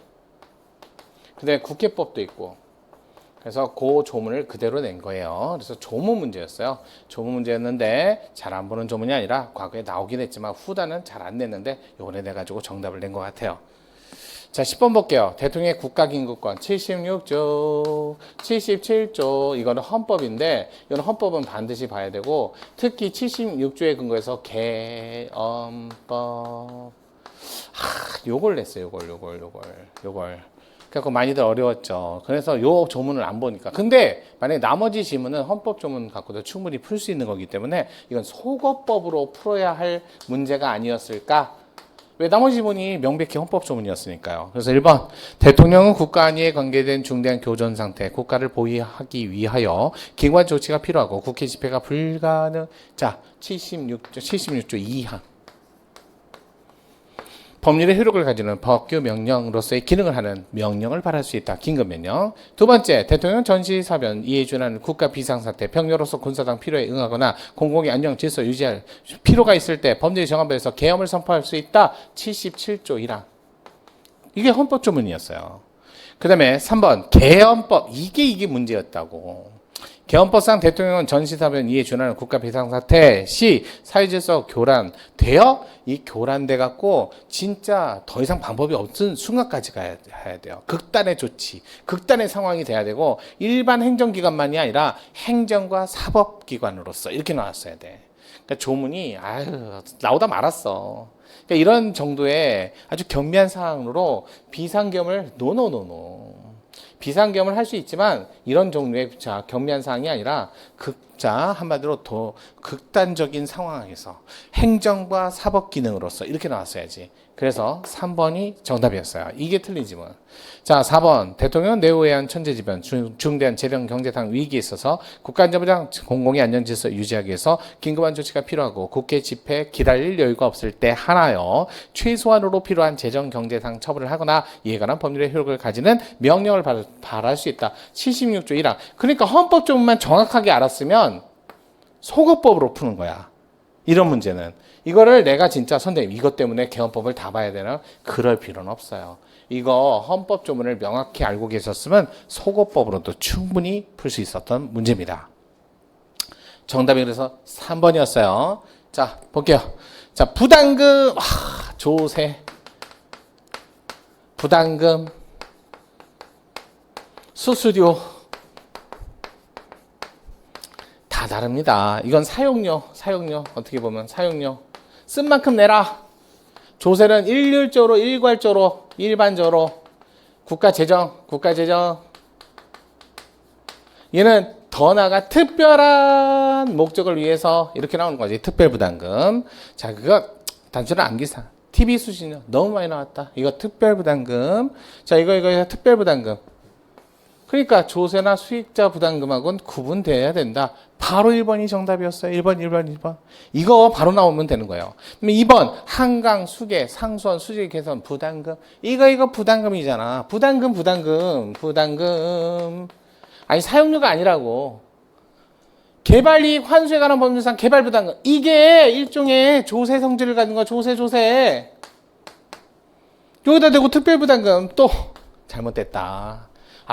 그다음에 국회법도 있고 그래서 그 조문을 그대로 낸 거예요. 그래서 조문 문제였어요. 조문 문제였는데 잘 안 보는 조문이 아니라 과거에 나오긴 했지만 후단은 잘 안 냈는데 요번에 내가지고 정답을 낸 것 같아요. 자, 10번 볼게요. 대통령의 국가긴급권 76조, 77조 이거는 헌법인데 이건 헌법은 반드시 봐야 되고 특히 76조에 근거해서 개헌법 요걸 냈어요. 요걸. 그래서 많이들 어려웠죠. 그래서 요 조문을 안 보니까. 근데 만약에 나머지 지문은 헌법 조문 갖고도 충분히 풀 수 있는 거기 때문에 이건 속어법으로 풀어야 할 문제가 아니었을까? 왜 나머지 지문이 명백히 헌법 조문이었으니까요. 그래서 1번 대통령은 국가 안위에 관계된 중대한 교전 상태, 국가를 보위하기 위하여 기관 조치가 필요하고 국회 집회가 불가능. 자, 76조 2항. 법률의 효력을 가지는 법규 명령으로서의 기능을 하는 명령을 발할 수 있다. 긴급명령. 두 번째, 대통령 전시사변 이에 준하는 국가 비상사태, 병력으로서 군사상 필요에 응하거나 공공의 안녕 질서 유지할 필요가 있을 때 법률이 정한 바에서 계엄을 선포할 수 있다. 77조 1항. 이게 헌법 조문이었어요. 그 다음에 3번, 계엄법. 이게 문제였다고. 계엄법상 대통령은 전시사변 이에 준하는 국가 비상사태 시 사회질서 교란되어 이 교란돼 갖고 진짜 더 이상 방법이 없는 순간까지 가야 돼요. 극단의 조치, 극단의 상황이 돼야 되고 일반 행정기관만이 아니라 행정과 사법기관으로서 이렇게 나왔어야 돼. 그러니까 조문이 나오다 말았어. 그러니까 이런 정도의 아주 경미한 사항으로 비상계엄을 노노노노. 비상계엄을 할 수 있지만 이런 종류의 경미한 사항이 아니라 한마디로 더 극단적인 상황에서 행정과 사법 기능으로서 이렇게 나왔어야지. 그래서 3번이 정답이었어요. 이게 틀린 지문. 자, 4번 대통령은 내후에한 천재지변 중대한 재정 경제상 위기에 있어서 국가안전부장 공공의 안전질서 유지하기 위해서 긴급한 조치가 필요하고 국회 집회 기다릴 여유가 없을 때 하나여 최소한으로 필요한 재정 경제상 처분을 하거나 이에 관한 법률의 효력을 가지는 명령을 발할 수 있다. 76조 1항. 그러니까 헌법 조문만 정확하게 알았으면 소거법으로 푸는 거야. 이런 문제는. 이거를 내가 진짜 선생님 이것 때문에 개헌법을 다 봐야 되나? 그럴 필요는 없어요. 이거 헌법 조문을 명확히 알고 계셨으면 소거법으로도 충분히 풀 수 있었던 문제입니다. 정답이 그래서 3번이었어요. 자, 볼게요. 자, 부담금, 조세, 부담금, 수수료 다 다릅니다. 이건 사용료 어떻게 보면 사용료 쓴 만큼 내라. 조세는 일률적으로 일괄적으로 일반적으로 국가재정 얘는 더 나아가 특별한 목적을 위해서 이렇게 나오는 거지. 특별부담금. 자, 그거 단순한 암기사. TV 수신료 너무 많이 나왔다. 이거 특별부담금. 자, 이거 특별부담금. 그러니까 조세나 수익자 부담금하고는 구분돼야 된다. 바로 1번이 정답이었어요. 1번. 이거 바로 나오면 되는 거예요. 2번 한강, 수계, 상수원, 수질 개선, 부담금. 이거 부담금이잖아. 부담금. 아니 사용료가 아니라고. 개발이익 환수에 관한 법률상 개발부담금. 이게 일종의 조세 성질을 가진 거야. 조세. 여기다 대고 특별부담금 또 잘못됐다.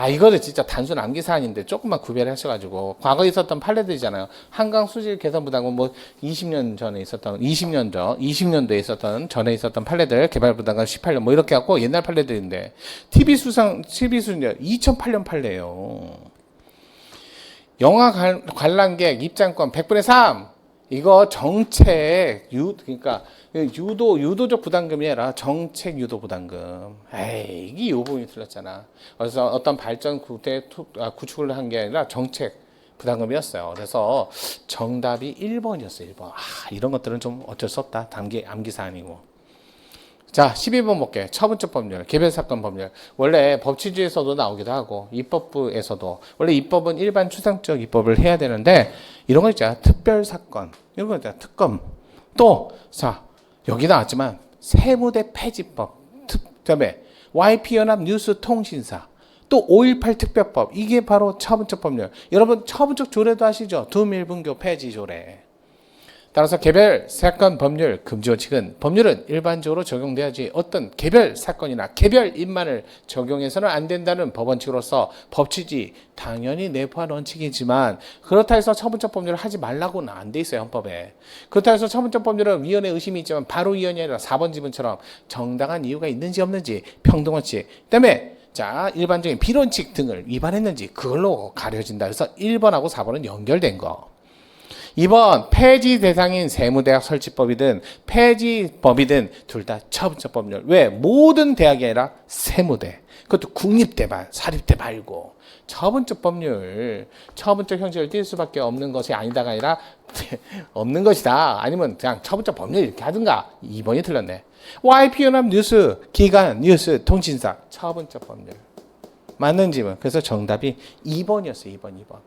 이거는 진짜 단순 암기 사안인데 조금만 구별하셔가지고 과거에 있었던 판례들이잖아요. 한강 수질 개선 부담금 20년도에 있었던 전에 있었던 판례들 개발 부담금 18년 이렇게 갖고 옛날 판례들인데 TV 수신료 2008년 판례예요. 영화 관람객 입장권 100분의 3 이거 정책 그러니까 유도적 부담금이 아니라 정책 유도 부담금. 이게 이 부분이 틀렸잖아. 그래서 어떤 발전 구축을 한 게 아니라 정책 부담금이었어요. 그래서 정답이 1번이었어요. 1번. 이런 것들은 좀 어쩔 수 없다. 암기 사안이고. 자, 12번 볼게요. 처분적 법률, 개별사건 법률. 원래 법치주에서도 나오기도 하고 입법부에서도 원래 입법은 일반 추상적 입법을 해야 되는데 이런 거 있잖아. 특별사건, 이런 거 있잖아. 특검. 또 여기 나왔지만 세무대 폐지법, 그다음에 YP연합 뉴스통신사, 또 5.18 특별법. 이게 바로 처분적 법률. 여러분 처분적 조례도 아시죠? 두밀분교 폐지 조례. 따라서 개별 사건 법률 금지 원칙은 법률은 일반적으로 적용돼야지 어떤 개별 사건이나 개별 인만을 적용해서는 안 된다는 법원칙으로서 법치지 당연히 내포한 원칙이지만 그렇다 해서 처분적 법률을 하지 말라고는 안 돼 있어요. 헌법에. 그렇다 해서 처분적 법률은 위헌의 의심이 있지만 바로 위헌이 아니라 4번 지문처럼 정당한 이유가 있는지 없는지 평등원칙 그다음에 일반적인 비론칙 등을 위반했는지 그걸로 가려진다. 그래서 1번하고 4번은 연결된 거. 2번 폐지 대상인 세무대학 설치법이든 폐지법이든 둘 다 처분적 법률. 왜? 모든 대학이 아니라 세무대. 그것도 국립대만 사립대 말고 처분적 법률. 처분적 형식을 띌 수밖에 없는 것이 아니다가 아니라 없는 것이다. 아니면 그냥 처분적 법률 이렇게 하든가. 2번이 틀렸네. YP연합 뉴스, 기관, 뉴스, 통신사, 처분적 법률. 맞는 질문. 그래서 정답이 2번이었어요. 2번.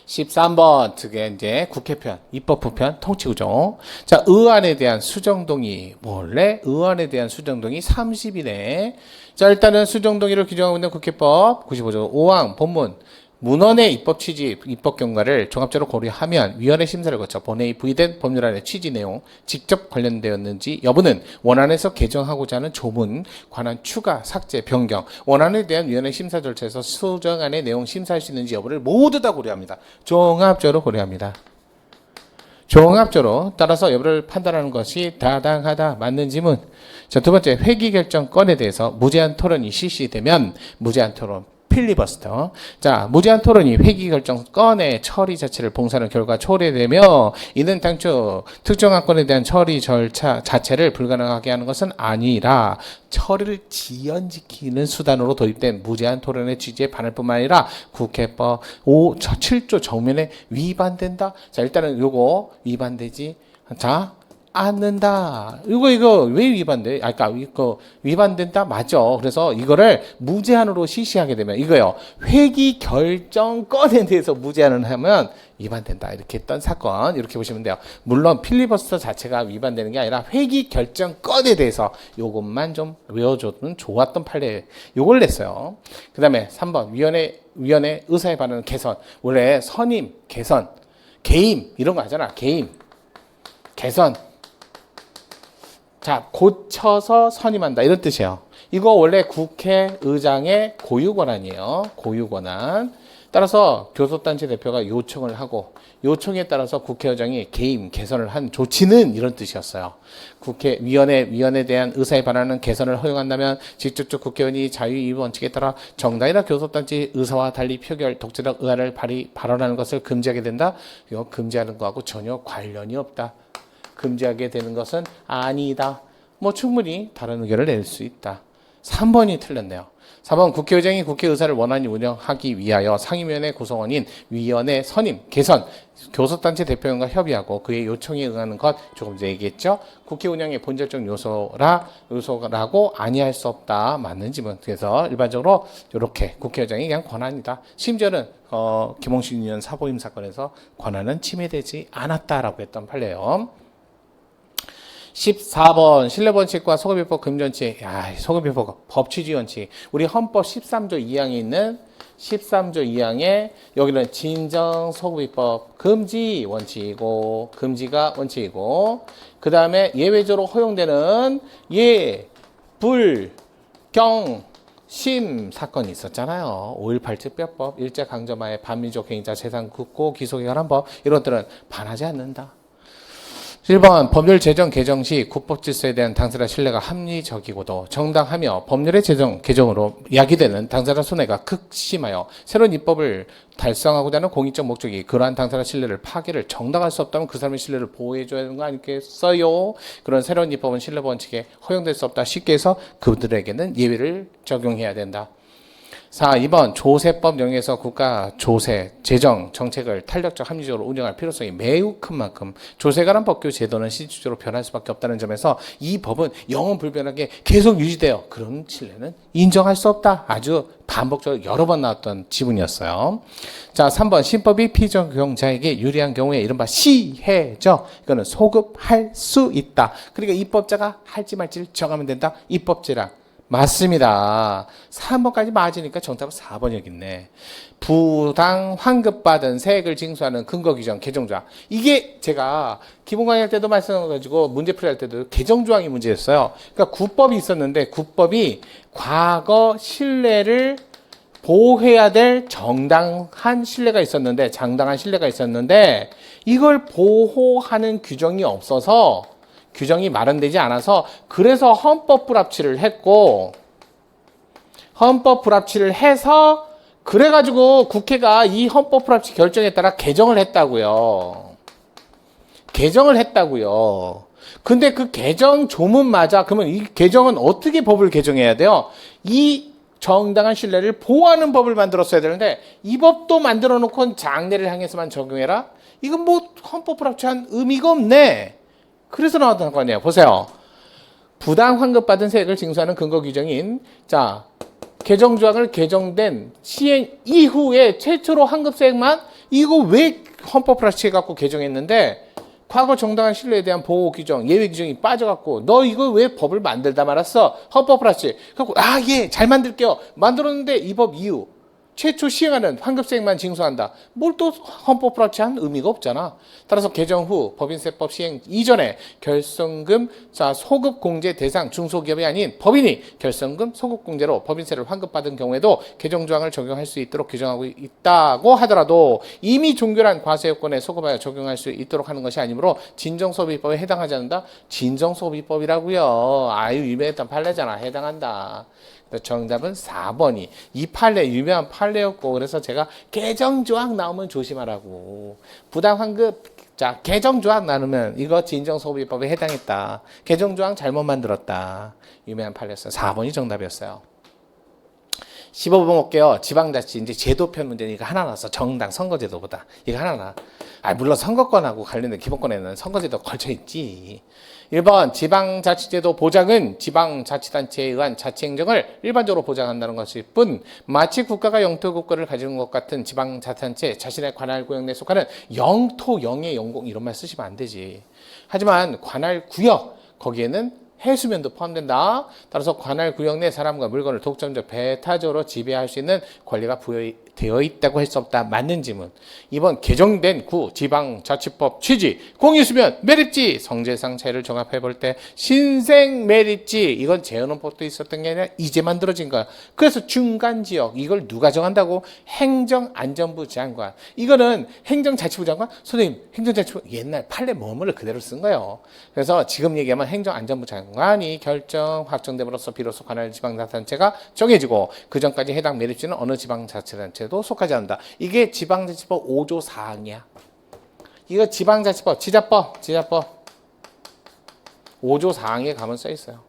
13번, 그게 이제 국회편, 입법부편, 통치구조. 자, 의안에 대한 수정동의. 원래 의안에 대한 수정동의 30이네. 자, 일단은 수정동의를 규정하고 있는 국회법 95조 5항 본문. 문헌의 입법 취지, 입법 경과를 종합적으로 고려하면 위원회 심사를 거쳐 본회의 부의된 법률안의 취지 내용 직접 관련되었는지 여부는 원안에서 개정하고자 하는 조문, 관한 추가, 삭제, 변경, 원안에 대한 위원회 심사 절차에서 수정안의 내용 심사할 수 있는지 여부를 모두 다 고려합니다. 종합적으로 고려합니다. 종합적으로 따라서 여부를 판단하는 것이 타당하다. 맞는 지문. 자, 두 번째, 회기 결정 건에 대해서 무제한 토론이 실시되면 무제한 토론 필리버스터. 자, 무제한 토론이 회기 결정 건의 처리 자체를 봉사하는 결과 초래되며 이는 당초 특정한 건에 대한 처리 절차 자체를 불가능하게 하는 것은 아니라 처리를 지연시키는 수단으로 도입된 무제한 토론의 취지에 반할 뿐만 아니라 국회법 7조 정면에 위반된다. 자, 일단은 요거 위반되지. 자, 않는다. 이거 왜 위반돼? 아까 이거 위반된다 맞죠? 그래서 이거를 무제한으로 실시하게 되면 이거요. 회기 결정 건에 대해서 무제한을 하면 위반된다. 이렇게 했던 사건 이렇게 보시면 돼요. 물론 필리버스터 자체가 위반되는 게 아니라 회기 결정 건에 대해서 요것만 좀 외워줘도 좋았던 판례 요걸 냈어요. 그다음에 3번 위원회 의사에 반하는 개선. 원래 선임, 개선, 개임 이런 거 하잖아. 개임, 개선. 자, 고쳐서 선임한다. 이런 뜻이에요. 이거 원래 국회의장의 고유 권한이에요. 고유 권한. 따라서 교섭단체 대표가 요청을 하고 요청에 따라서 국회의장이 개임, 개선을 한 조치는 이런 뜻이었어요. 위원회에 대한 의사에 반하는 개선을 허용한다면 직접적 국회의원이 자유이익 원칙에 따라 정당이나 교섭단체 의사와 달리 표결, 독재적 의안을 발언하는 것을 금지하게 된다. 이거 금지하는 거하고 전혀 관련이 없다. 금지하게 되는 것은 아니다. 뭐 충분히 다른 의견을 낼 수 있다. 3번이 틀렸네요. 4번 국회의장이 국회의사를 원활히 운영하기 위하여 상임위원회 구성원인 위원회 선임, 개선, 교섭단체 대표원과 협의하고 그의 요청에 응하는 것 조금 전에 얘기했죠. 국회 운영의 본질적 요소라고 아니할 수 없다. 맞는 지문. 그래서 일반적으로 이렇게 국회의장이 그냥 권한이다. 심지어는 김홍식 의원 사보임 사건에서 권한은 침해되지 않았다라고 했던 판례예요. 14번 신뢰원칙과 소급입법 금전칙. 소급입법 법취지원칙. 우리 헌법 13조 2항에 있는 13조 2항에 여기는 진정 소급입법 금지 원칙이고 금지가 원칙이고 그 다음에 예외적으로 허용되는 심 사건이 있었잖아요. 5.18 특별법, 일제강점하에 반민족 행위자 재산 굽고 기소기관한 법 이런 것들은 반하지 않는다. 1번 법률 제정 개정 시 국법 질서에 대한 당사자 신뢰가 합리적이고도 정당하며 법률의 개정으로 야기되는 당사자 손해가 극심하여 새로운 입법을 달성하고자 하는 공익적 목적이 그러한 당사자 신뢰를 파괴를 정당할 수 없다면 그 사람의 신뢰를 보호해줘야 되는 거 아니겠어요? 그런 새로운 입법은 신뢰 원칙에 허용될 수 없다. 쉽게 해서 그들에게는 예외를 적용해야 된다. 2번 조세법 영역에서 국가 조세, 재정, 정책을 탄력적 합리적으로 운영할 필요성이 매우 큰 만큼 조세에 관한 법규 제도는 실질적으로 변할 수밖에 없다는 점에서 이 법은 영원 불변하게 계속 유지되어 그런 신뢰는 인정할 수 없다. 아주 반복적으로 여러 번 나왔던 지문이었어요. 자, 3번 신법이 피적용자에게 유리한 경우에 이른바 시혜적 이거는 소급할 수 있다. 그러니까 입법자가 할지 말지를 정하면 된다. 입법제랑 맞습니다. 3번까지 맞으니까 정답은 4번 여기 있네. 부당 환급받은 세액을 징수하는 근거 규정 개정조항. 이게 제가 기본 강의 할 때도 말씀해가지고 문제풀이 할 때도 개정조항이 문제였어요. 그러니까 국법이 있었는데 국법이 과거 신뢰를 보호해야 될 정당한 신뢰가 있었는데 장당한 신뢰가 있었는데 이걸 보호하는 규정이 없어서 규정이 마련되지 않아서 그래서 헌법 불합치를 했고 헌법 불합치를 해서 그래가지고 국회가 이 헌법 불합치 결정에 따라 개정을 했다고요. 개정을 했다고요. 근데 그 개정 조문마저 그러면 이 개정은 어떻게 법을 개정해야 돼요? 이 정당한 신뢰를 보호하는 법을 만들었어야 되는데 이 법도 만들어 놓고 장래를 향해서만 적용해라? 이건 뭐 헌법 불합치한 의미가 없네. 그래서 나왔던 거 아니에요. 보세요. 부당 환급받은 세액을 징수하는 근거 규정인 자 개정조항을 개정된 시행 이후에 최초로 환급세액만 이거 왜 헌법 플러스해갖고 개정했는데 과거 정당한 신뢰에 대한 보호 규정, 예외 규정이 빠져갖고 너 이거 왜 법을 만들다 말았어? 헌법 플러스. 그래갖고 예, 잘 만들게요. 만들었는데 이 법 이후 최초 시행하는 환급세액만 징수한다. 뭘 또 헌법 불합치한 의미가 없잖아. 따라서 개정 후 법인세법 시행 이전에 결손금 소급 공제 대상 중소기업이 아닌 법인이 결손금 소급 공제로 법인세를 환급받은 경우에도 개정 조항을 적용할 수 있도록 규정하고 있다고 하더라도 이미 종결한 과세요건에 소급하여 적용할 수 있도록 하는 것이 아니므로 진정소비법에 해당하지 않는다. 진정소비법이라고요. 아유 유명했던 판례잖아. 해당한다. 정답은 4번이 이 판례 유명한 판례였고 그래서 제가 개정조항 나오면 조심하라고. 부당환급 개정조항 나누면 이거 진정소비법에 해당했다. 개정조항 잘못 만들었다. 유명한 판례였어요. 4번이 정답이었어요. 15번 볼게요. 지방자치 이제 제도편 문제는 이거 하나 나왔어. 정당 선거제도보다 이거 하나 나. 물론 선거권하고 관련된 기본권에는 선거제도 걸쳐있지. 1번 지방자치제도 보장은 지방자치단체에 의한 자치행정을 일반적으로 보장한다는 것일 뿐 마치 국가가 영토국가를 가지는 것 같은 지방자치단체 자신의 관할구역 내에 속하는 영토영의 영공 이런 말 쓰시면 안 되지. 하지만 관할구역 거기에는 해수면도 포함된다. 따라서 관할구역 내 사람과 물건을 독점적 배타적으로 지배할 수 있는 권리가 부여되어 있다고 할 수 없다. 맞는 지문. 2번 개정된 구 지방자치법 취지 공유수면 매립지 성질상 차이를 정합해 볼 때 신생 매립지 이건 재헌헌법도 있었던 게 아니라 이제 만들어진 거야. 그래서 중간지역 이걸 누가 정한다고? 행정안전부 장관. 이거는 행정자치부 장관? 선생님 행정자치부 옛날 판례 머물을 그대로 쓴 거예요. 그래서 지금 얘기하면 행정안전부 장관이 결정 확정됨으로써 비로소 관할 지방자치단체가 정해지고 그 전까지 해당 매립지는 어느 지방자치단체도 속하지 않는다. 이게 지방자치법 5조 4항이야. 이거 지방자치법, 지자법 5조 4항에 가면 써 있어요.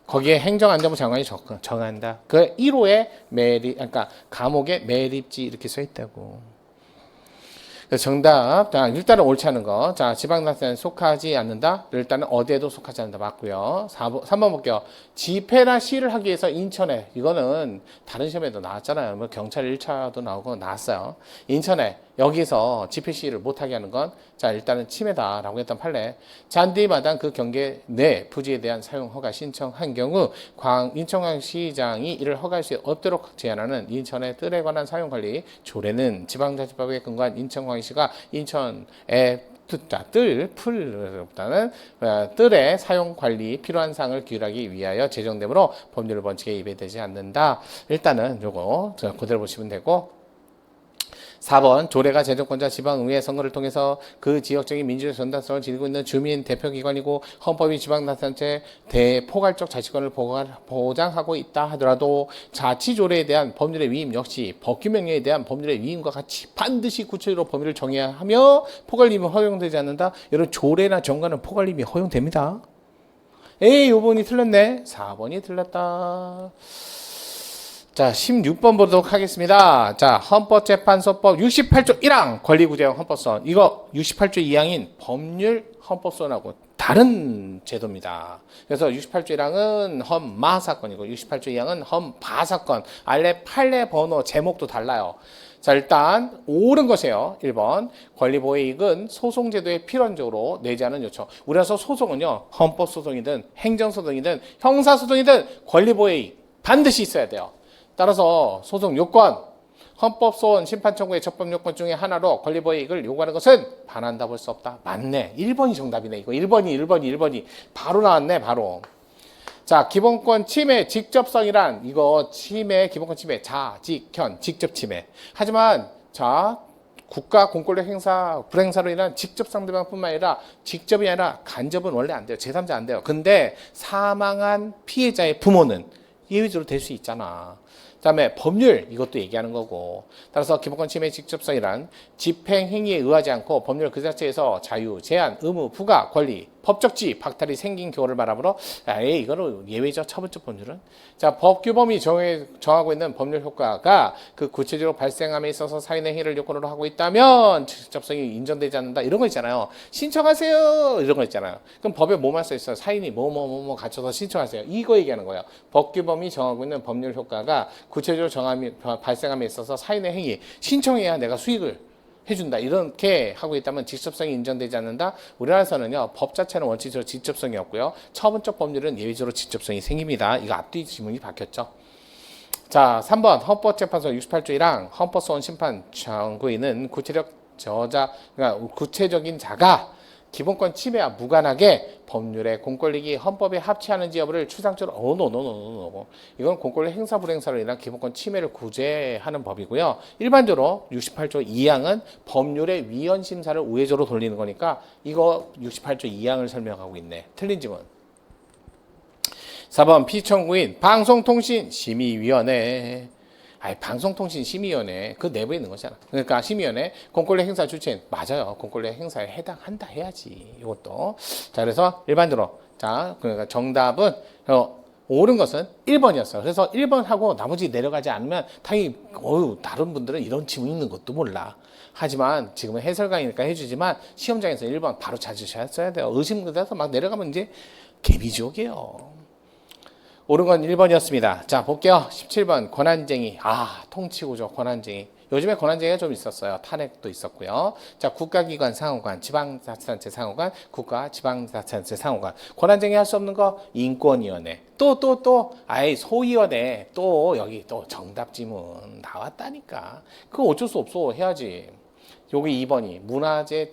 거기에 행정안전부 장관이 정한다. 그 1호에 매립, 그러니까 감옥에 매립지 이렇게 써 있다고. 정답. 자, 일단은 옳지 않은 거. 자, 지방자치단체에 속하지 않는다. 일단은 어디에도 속하지 않는다. 맞고요. 3번 볼게요. 집회나 시위를 하기 위해서 인천에 이거는 다른 시험에도 나왔잖아요. 뭐 경찰 1차도 나오고 나왔어요. 인천에 여기서 집회 시위를 못하게 하는 건 자 일단은 침해다라고 했던 판례. 잔디마당 그 경계 내 부지에 대한 사용 허가 신청한 경우 인천광시장이 이를 허가할 수 없도록 제한하는 인천의 뜰에 관한 사용 관리 조례는 지방자치법에 근거한 인천광시가 인천의 풀보다는 뜰의 사용 관리 필요한 사항을 규율하기 위하여 제정되므로 법률 원칙에 위배되지 않는다. 일단은 요거 그대로 보시면 되고. 4번 조례가 제정권자 지방의회 선거를 통해서 그 지역적인 민주적 전당성을 지니고 있는 주민 대표기관이고 헌법이 지방자치단체 대포괄적 자치권을 보장하고 있다 하더라도 자치조례에 대한 법률의 위임 역시 법규명령에 대한 법률의 위임과 같이 반드시 구체적으로 범위를 정해야 하며 포괄임이 허용되지 않는다. 여러분 조례나 정관은 포괄임이 허용됩니다. 에이 요번이 틀렸네. 4번이 틀렸다. 자, 16번 보도록 하겠습니다. 자, 헌법재판소법 68조 1항 권리구제형 헌법소원. 이거 68조 2항인 법률 헌법소원하고 다른 제도입니다. 그래서 68조 1항은 헌마사건이고 68조 2항은 헌바사건. 알레 판례 번호 제목도 달라요. 자, 일단 옳은 것이에요. 1번 권리보호 이익은 소송제도에 필연적으로 내지 않은 요청. 우리나라 소송은요. 헌법소송이든 행정소송이든 형사소송이든 권리보호 이익 반드시 있어야 돼요. 따라서 소송 요건, 헌법소원 심판청구의 적법 요건 중에 하나로 권리보호 이익을 요구하는 것은 반한다 볼 수 없다. 맞네. 1번이 정답이네. 이거 1번이. 바로 나왔네. 바로. 자, 기본권 침해 직접성이란 이거 침해, 기본권 침해, 자직현, 직접 침해. 하지만 자, 국가 공권력 행사, 불행사로 인한 직접 상대방뿐만 아니라 직접이 아니라 간접은 원래 안 돼요. 제3자 안 돼요. 근데 사망한 피해자의 부모는 예외적으로 될 수 있잖아. 그다음에 법률 이것도 얘기하는 거고. 따라서 기본권 침해 직접성이란 집행 행위에 의하지 않고 법률 그 자체에서 자유, 제한, 의무, 부가, 권리, 법적 지위, 박탈이 생긴 경우를 말하므로 이거는 예외죠. 첫 번째 법률은. 자, 법규범이 정하고 있는 법률 효과가 그 구체적으로 발생함에 있어서 사인의 행위를 요건으로 하고 있다면 직접성이 인정되지 않는다. 이런 거 있잖아요. 신청하세요. 이런 거 있잖아요. 그럼 법에 뭐만 써 있어요? 사인이 뭐뭐뭐뭐 갖춰서 신청하세요. 이거 얘기하는 거예요. 법규범이 정하고 있는 법률 효과가 구체적으로 발생함에 있어서 사인의 행위 신청해야 내가 수익을 해준다. 이렇게 하고 있다면 직접성이 인정되지 않는다. 우리나라에서는요. 법 자체는 원칙적으로 직접성이 없고요. 처분적 법률은 예외적으로 직접성이 생깁니다. 이거 앞뒤 지문이 바뀌었죠. 자, 3번 헌법재판소 68조 1항 헌법소원 심판 청구인은 그러니까 구체적인 자가 기본권 침해와 무관하게 법률의 공권력이 헌법에 합치하는지 여부를 추상적으로 이건 공권력 행사 불행사로 인한 기본권 침해를 구제하는 법이고요. 일반적으로 68조 2항은 법률의 위헌 심사를 우회적으로 돌리는 거니까 이거 68조 2항을 설명하고 있네. 틀린 지문. 4번 피청구인 방송통신심의위원회. 방송통신심의위원회 그 내부에 있는 거잖아. 그러니까 심의위원회 공권력 행사 주체인 맞아요. 공권력 행사에 해당한다 해야지. 이것도 자 그래서 일반적으로 자 그러니까 정답은 옳은 것은 1번이었어요. 그래서 1번하고 나머지 내려가지 않으면 당연히 다른 분들은 이런 지문 있는 것도 몰라. 하지만 지금은 해설강이니까 해주지만 시험장에서 1번 바로 찾으셔야 돼요. 의심돼서 막 내려가면 이제 개비지옥이에요. 옳은 건 1번이었습니다. 자, 볼게요. 17번 권한쟁의. 통치구조 권한쟁의. 요즘에 권한쟁의가 좀 있었어요. 탄핵도 있었고요. 자, 국가기관 상호관, 지방자치단체 상호관, 국가 지방자치단체 상호관. 권한쟁의 할 수 없는 거 인권위원회. 소위원회. 또 여기 또 정답지문 나왔다니까. 그거 어쩔 수 없어. 해야지. 여기 2번이 문화재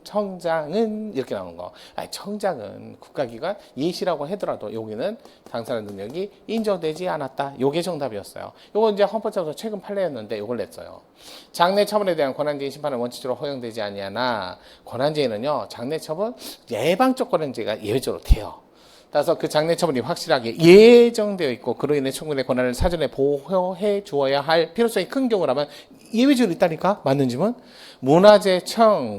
청장은 이렇게 나오는 거. 청장은 국가기관 예시라고 하더라도 여기는 당사자 능력이 인정되지 않았다. 요게 정답이었어요. 요거 이제 헌법재판소 최근 판례였는데 요걸 냈어요. 장래 처분에 대한 권한쟁의 심판은 원칙적으로 허용되지 아니하나 권한쟁의는요. 장래 처분 예방적 권한쟁의가 예외적으로 돼요. 따라서 그 장래 처분이 확실하게 예정되어 있고 그로 인해 청구인의 권한을 사전에 보호해 주어야 할 필요성이 큰 경우라면 예외적으로 있다니까. 맞는 지문.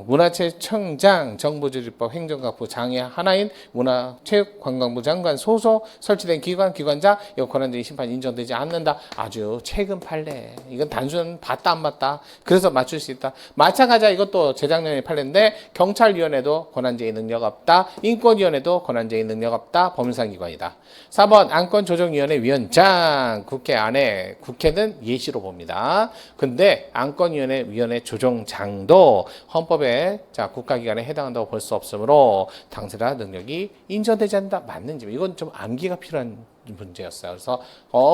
문화재청장, 정부조직법 행정각부 장애 하나인 문화체육관광부 장관 소속 설치된 기관자 이 권한쟁의 심판 인정되지 않는다. 아주 최근 판례. 이건 단순 봤다 안 봤다. 그래서 맞출 수 있다. 마찬가지야. 이것도 재작년에 판례인데 경찰위원회도 권한쟁의 능력 없다. 인권위원회도 권한쟁의 능력 없다. 법률상기관이다. 4번 안건조정위원회 위원장. 국회 안에 국회는 예시로 봅니다. 근데 안건위원회 조정장도 헌법에 국가기관에 해당한다고 볼 수 없으므로 당사자 능력이 인정되지 않는다. 맞는지 이건 좀 암기가 필요한 문제였어요. 그래서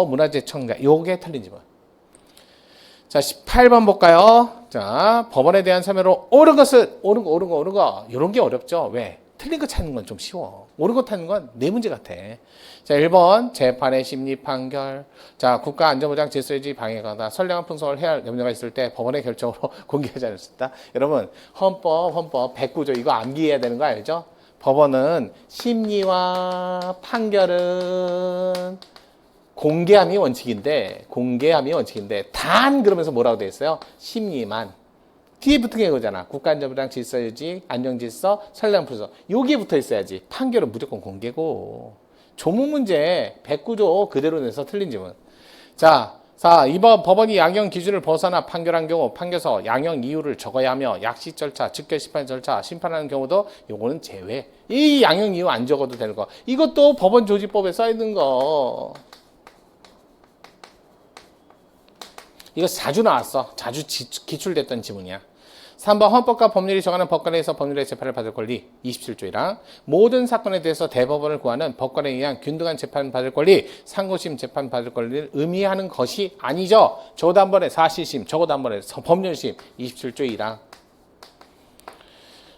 문화재청장 요게 틀린 지문. 자 18번 볼까요? 자 법원에 대한 사면으로 옳은 거 이런 게 어렵죠. 왜? 틀린 거 찾는 건 좀 쉬워. 옳은 거 찾는 건 내 문제 같아. 자, 1번 재판의 심리 판결. 자, 국가안전보장 질서유지 방해가다 선량한 풍성을 해야 할 염려가 있을 때 법원의 결정으로 공개하지 않을 수 있다. 여러분 헌법 109조 이거 암기해야 되는 거 알죠? 법원은 심리와 판결은 공개함이 원칙인데 단 그러면서 뭐라고 돼 있어요? 심리만. 뒤에 붙은 게 이거잖아. 국가안전보장 질서유지, 안정질서, 선량한 풍성. 여기에 붙어 있어야지. 판결은 무조건 공개고. 조문 문제 109조 그대로 내서 틀린 지문. 자, 2번 법원이 양형 기준을 벗어나 판결한 경우 판결서 양형 이유를 적어야 하며 약식 절차, 즉결 심판 절차 심판하는 경우도 요거는 제외. 이 양형 이유 안 적어도 되는 거. 이것도 법원 조직법에 써 있는 거. 이거 자주 나왔어. 자주 기출됐던 지문이야. 3번 헌법과 법률이 정하는 법관에 의해서 법률의 재판을 받을 권리 27조 1항 모든 사건에 대해서 대법원을 구하는 법관에 의한 균등한 재판 받을 권리 상고심 재판 받을 권리를 의미하는 것이 아니죠. 적어도 한 번에 사실심 적어도 한 번에 법률심 27조 1항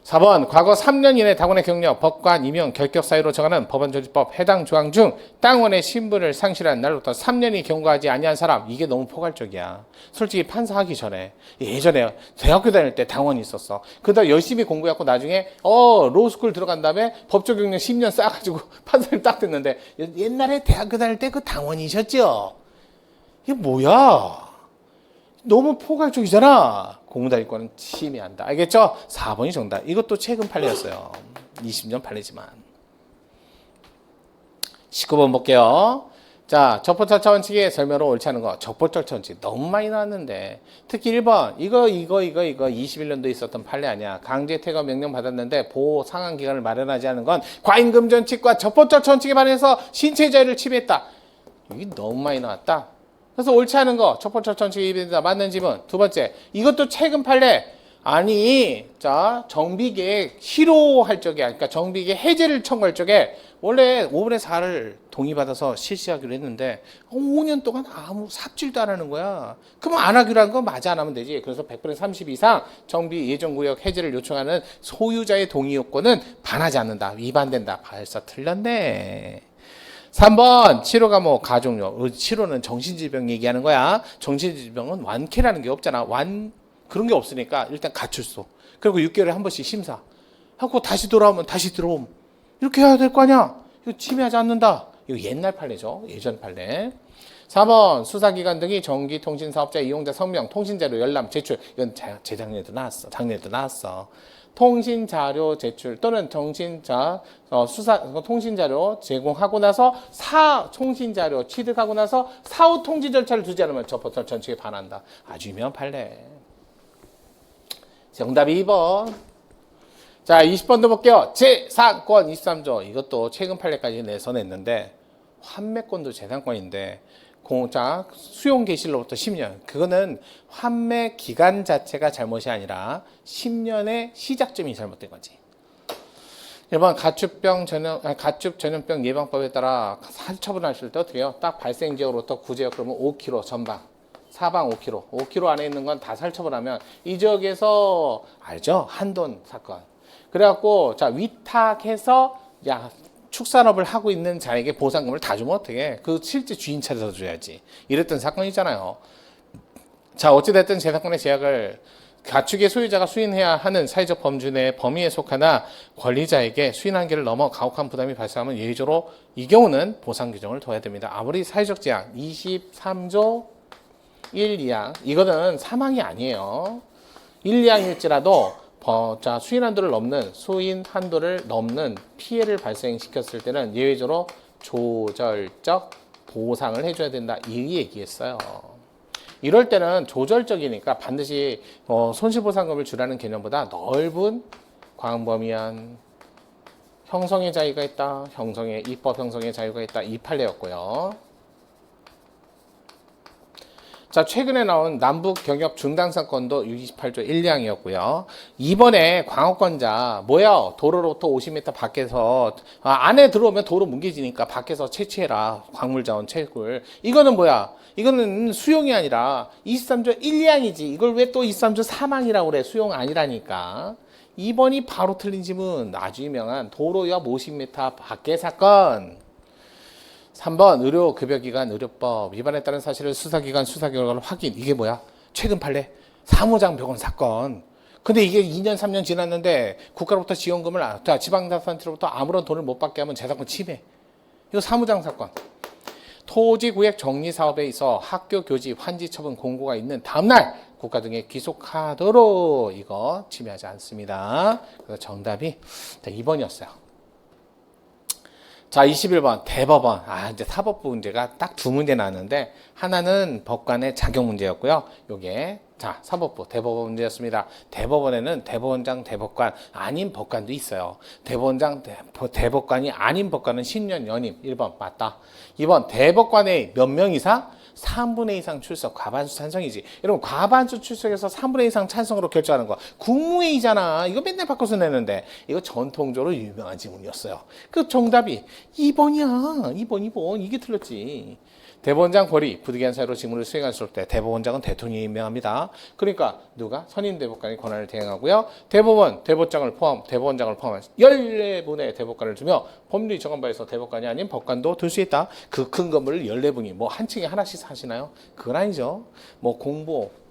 4번 과거 3년 이내 당원의 경력, 법관 임용, 결격 사유로 정하는 법원조직법 해당 조항 중 당원의 신분을 상실한 날로부터 3년이 경과하지 아니한 사람. 이게 너무 포괄적이야. 솔직히 판사하기 전에 예전에 대학교 다닐 때 당원이 있었어. 그러다 열심히 공부해갖고 나중에 로스쿨 들어간 다음에 법조 경력 10년 쌓아가지고 판사를 딱 됐는데 옛날에 대학교 다닐 때 그 당원이셨죠. 이게 뭐야? 너무 포괄적이잖아. 공무단위권은 침해한다. 알겠죠? 4번이 정답. 이것도 최근 판례였어요. 20년 판례지만. 19번 볼게요. 자, 적법절차 원칙의 설명으로 옳지 않은 거. 적법절차 원칙 너무 많이 나왔는데. 특히 1번. 이거 21년도에 있었던 판례 아니야. 강제 퇴거 명령 받았는데 보호 상한 기간을 마련하지 않은 건 과잉금지 원칙과 적법절차 원칙에 반해서 신체 자유를 침해했다. 이게 너무 많이 나왔다. 그래서 옳지 않은 거, 적법절차 원칙에 위배된다. 맞는 지문. 두 번째, 이것도 최근 판례. 아니, 자, 정비계획 실효할 적에, 그러니까 정비계획 해제를 청구할 적에 원래 5분의 4를 동의받아서 실시하기로 했는데 5년 동안 아무 삽질도 안 하는 거야. 그럼 안 하기로 한 거 맞아, 안 하면 되지. 그래서 100분의 30 이상 정비 예정구역 해제를 요청하는 소유자의 동의 요건은 반하지 않는다. 위반된다. 발사 틀렸네. 3번 치료 과목 가족력. 치료는 정신질병 얘기하는 거야. 정신질병은 완쾌라는 게 없잖아. 그런 게 없으니까 일단 가출소. 그리고 6개월에 한 번씩 심사. 하고 다시 돌아오면 다시 들어옴. 이렇게 해야 될 거 아니야. 이거 침해하지 않는다. 이거 옛날 판례죠. 예전 판례. 4번 수사기관 등이 전기통신사업자 이용자 성명, 통신자료 열람, 제출. 이건 재작년에도 나왔어. 작년에도 나왔어. 통신자료 제출 또는 통신자료 제공하고 나서 통신자료 취득하고 나서 사후 통지 절차를 두지 않으면 적법절 전칙에 반한다. 아주 유명한 판례. 정답이 2번. 자, 20번도 볼게요. 재산권 23조. 이것도 최근 판례까지 내서 냈는데 환매권도 재산권인데 공자 수용 개시로부터 10년. 그거는 환매 기간 자체가 잘못이 아니라 10년의 시작점이 잘못된 거지. 1번 가축 전염병 예방법에 따라 살처분하실 때 어떻게 해요? 딱 발생 지역으로부터 구제역 그러면 5km 전방. 사방 5km. 5km 안에 있는 건 다 살처분하면 이 지역에서 알죠? 한돈 사건. 그래갖고 자 위탁해서 축산업을 하고 있는 자에게 보상금을 다 주면 어떡해. 그 실제 주인 찾아서 줘야지. 이랬던 사건이잖아요. 자 어찌됐든 재산권의 제약을 가축의 소유자가 수인해야 하는 사회적 범주 내 범위에 속하나 권리자에게 수인 한계를 넘어 가혹한 부담이 발생하면 예외적으로 이 경우는 보상 규정을 둬야 됩니다. 아무리 사회적 제약 23조 1, 2항 이거는 사망이 아니에요. 1, 2항일지라도 수인 한도를 넘는 피해를 발생시켰을 때는 예외적으로 조절적 보상을 해줘야 된다. 이 얘기했어요. 이럴 때는 조절적이니까 반드시 손실보상금을 주라는 개념보다 넓은 광범위한 형성의 자유가 있다. 입법 형성의 자유가 있다. 이 판례였고요. 자, 최근에 나온 남북 경협 중단 사건도 28조 1, 2항이었고요. 이번에 광역권자 뭐야? 도로로부터 50m 밖에서 안에 들어오면 도로 뭉개지니까 밖에서 채취해라. 광물자원 채굴. 이거는 뭐야? 이거는 수용이 아니라 23조 1, 2항이지. 이걸 왜 또 23조 3항이라고 그래? 수용 아니라니까. 2번이 바로 틀린 질문. 아주 유명한 도로 옆 50m 밖의 사건. 3번 의료급여기관 의료법 위반에 따른 사실을 수사기관 수사 결과를 확인. 이게 뭐야? 최근 판례 사무장 병원 사건. 근데 이게 2년 3년 지났는데 국가로부터 지원금을 지방자치로부터 아무런 돈을 못 받게 하면 재산권 침해. 이거 사무장 사건. 토지구역 정리사업에 있어 학교 교지 환지 처분 공고가 있는 다음날 국가 등에 귀속하도록 이거 침해하지 않습니다. 그래서 정답이 2번이었어요. 자, 21번 대법원. 이제 사법부 문제가 딱 두 문제 나왔는데 하나는 법관의 자격 문제였고요. 요게 자, 사법부 대법원 문제였습니다. 대법원에는 대법원장, 대법관 아닌 법관도 있어요. 대법원장, 대법관이 아닌 법관은 10년 연임. 1번 맞다. 2번 대법관의 몇 명 이상? 3분의 2 이상 출석, 과반수 찬성이지. 여러분 과반수 출석에서 3분의 2 이상 찬성으로 결정하는 거 국무회의잖아. 이거 맨날 바꿔서 내는데 이거 전통적으로 유명한 지문이었어요. 그 정답이 2번이야. 2번 이게 틀렸지. 대법원장 권리 부득이한 사유로 직무를 수행할 수 없을 때 대법원장은 대통령이 임명합니다. 그러니까 누가 선임 대법관이 권한을 대행하고요. 대법원장을 포함한 14분의 대법관을 두며 법률이 정한 바에서 대법관이 아닌 법관도 둘 수 있다. 그 큰 건물을 14분이 뭐 한 층에 하나씩 사시나요? 그건 아니죠. 뭐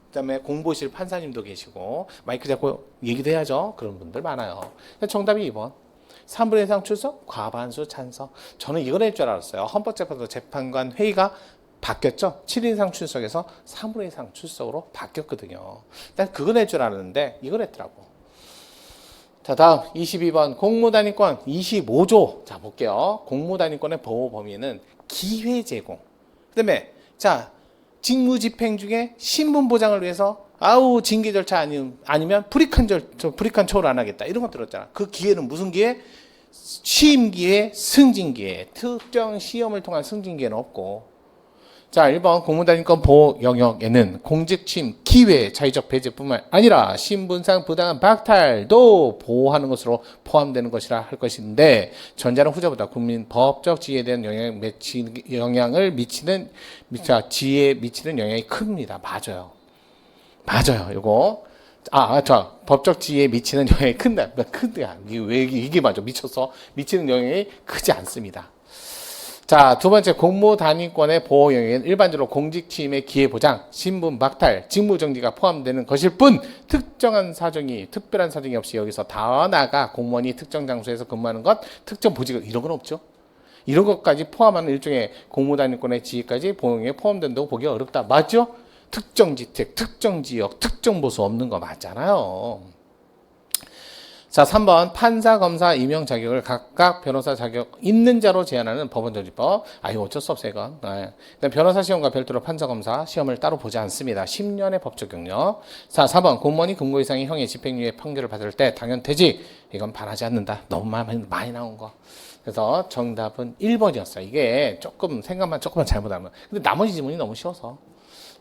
그다음에 공보실 판사님도 계시고 마이크 잡고 얘기도 해야죠. 그런 분들 많아요. 정답이 2번. 3분의 1 이상 출석, 과반수 찬성. 저는 이거 낼 줄 알았어요. 헌법재판소 재판관 회의가 바뀌었죠. 7인 이상 출석에서 3분의 이상 출석으로 바뀌었거든요. 난 그거 낼 줄 알았는데 이걸 했더라고. 자, 다음 22번 공무단위권 25조. 자, 볼게요. 공무단위권의 보호 범위는 기회 제공. 그다음에 자, 직무 집행 중에 신분 보장을 위해서 징계 절차 아니면 불이칸 처우를 안 하겠다. 이런 거 들었잖아. 그 기회는 무슨 기회? 취임 기회, 승진 기회. 특정 시험을 통한 승진 기회는 없고. 자, 1번 공무단위권 보호 영역에는 공직 취임 기회 자의적 배제뿐만 아니라 신분상 부당한 박탈도 보호하는 것으로 포함되는 것이라 할 것인데, 전자는 후자보다 국민 법적 지위에 대한 영향을 미치는 지위에 미치는 영향이 큽니다. 맞아요. 요거. 법적 지위에 미치는 영향이 큰다. 이게 맞아. 미쳐서 미치는 영향이 크지 않습니다. 자, 두 번째 공무단위권의 보호 영역에는 일반적으로 공직 취임의 기회 보장, 신분 박탈, 직무 정지가 포함되는 것일 뿐 특별한 사정이 없이 여기서 더 나아가 공무원이 특정 장소에서 근무하는 것, 특정 보직을 이런 건 없죠. 이런 것까지 포함하는 일종의 공무단위권의 지위까지 보호 영역에 포함된다고 보기 어렵다. 맞죠? 특정 지택, 특정 지역, 특정 보수 없는 거 맞잖아요. 자, 3번 판사, 검사 임용 자격을 각각 변호사 자격 있는 자로 제한하는 법원조직법. 이거 어쩔 수 없어요, 이건. 변호사 시험과 별도로 판사, 검사 시험을 따로 보지 않습니다. 10년의 법적 경력. 자, 4번 공무원이 금고 이상의 형의 집행유예 판결을 받을 때 당연퇴직. 이건 반하지 않는다. 너무 많이 나온 거. 그래서 정답은 1번이었어요. 이게 생각만 조금만 잘못하면. 근데 나머지 지문이 너무 쉬워서.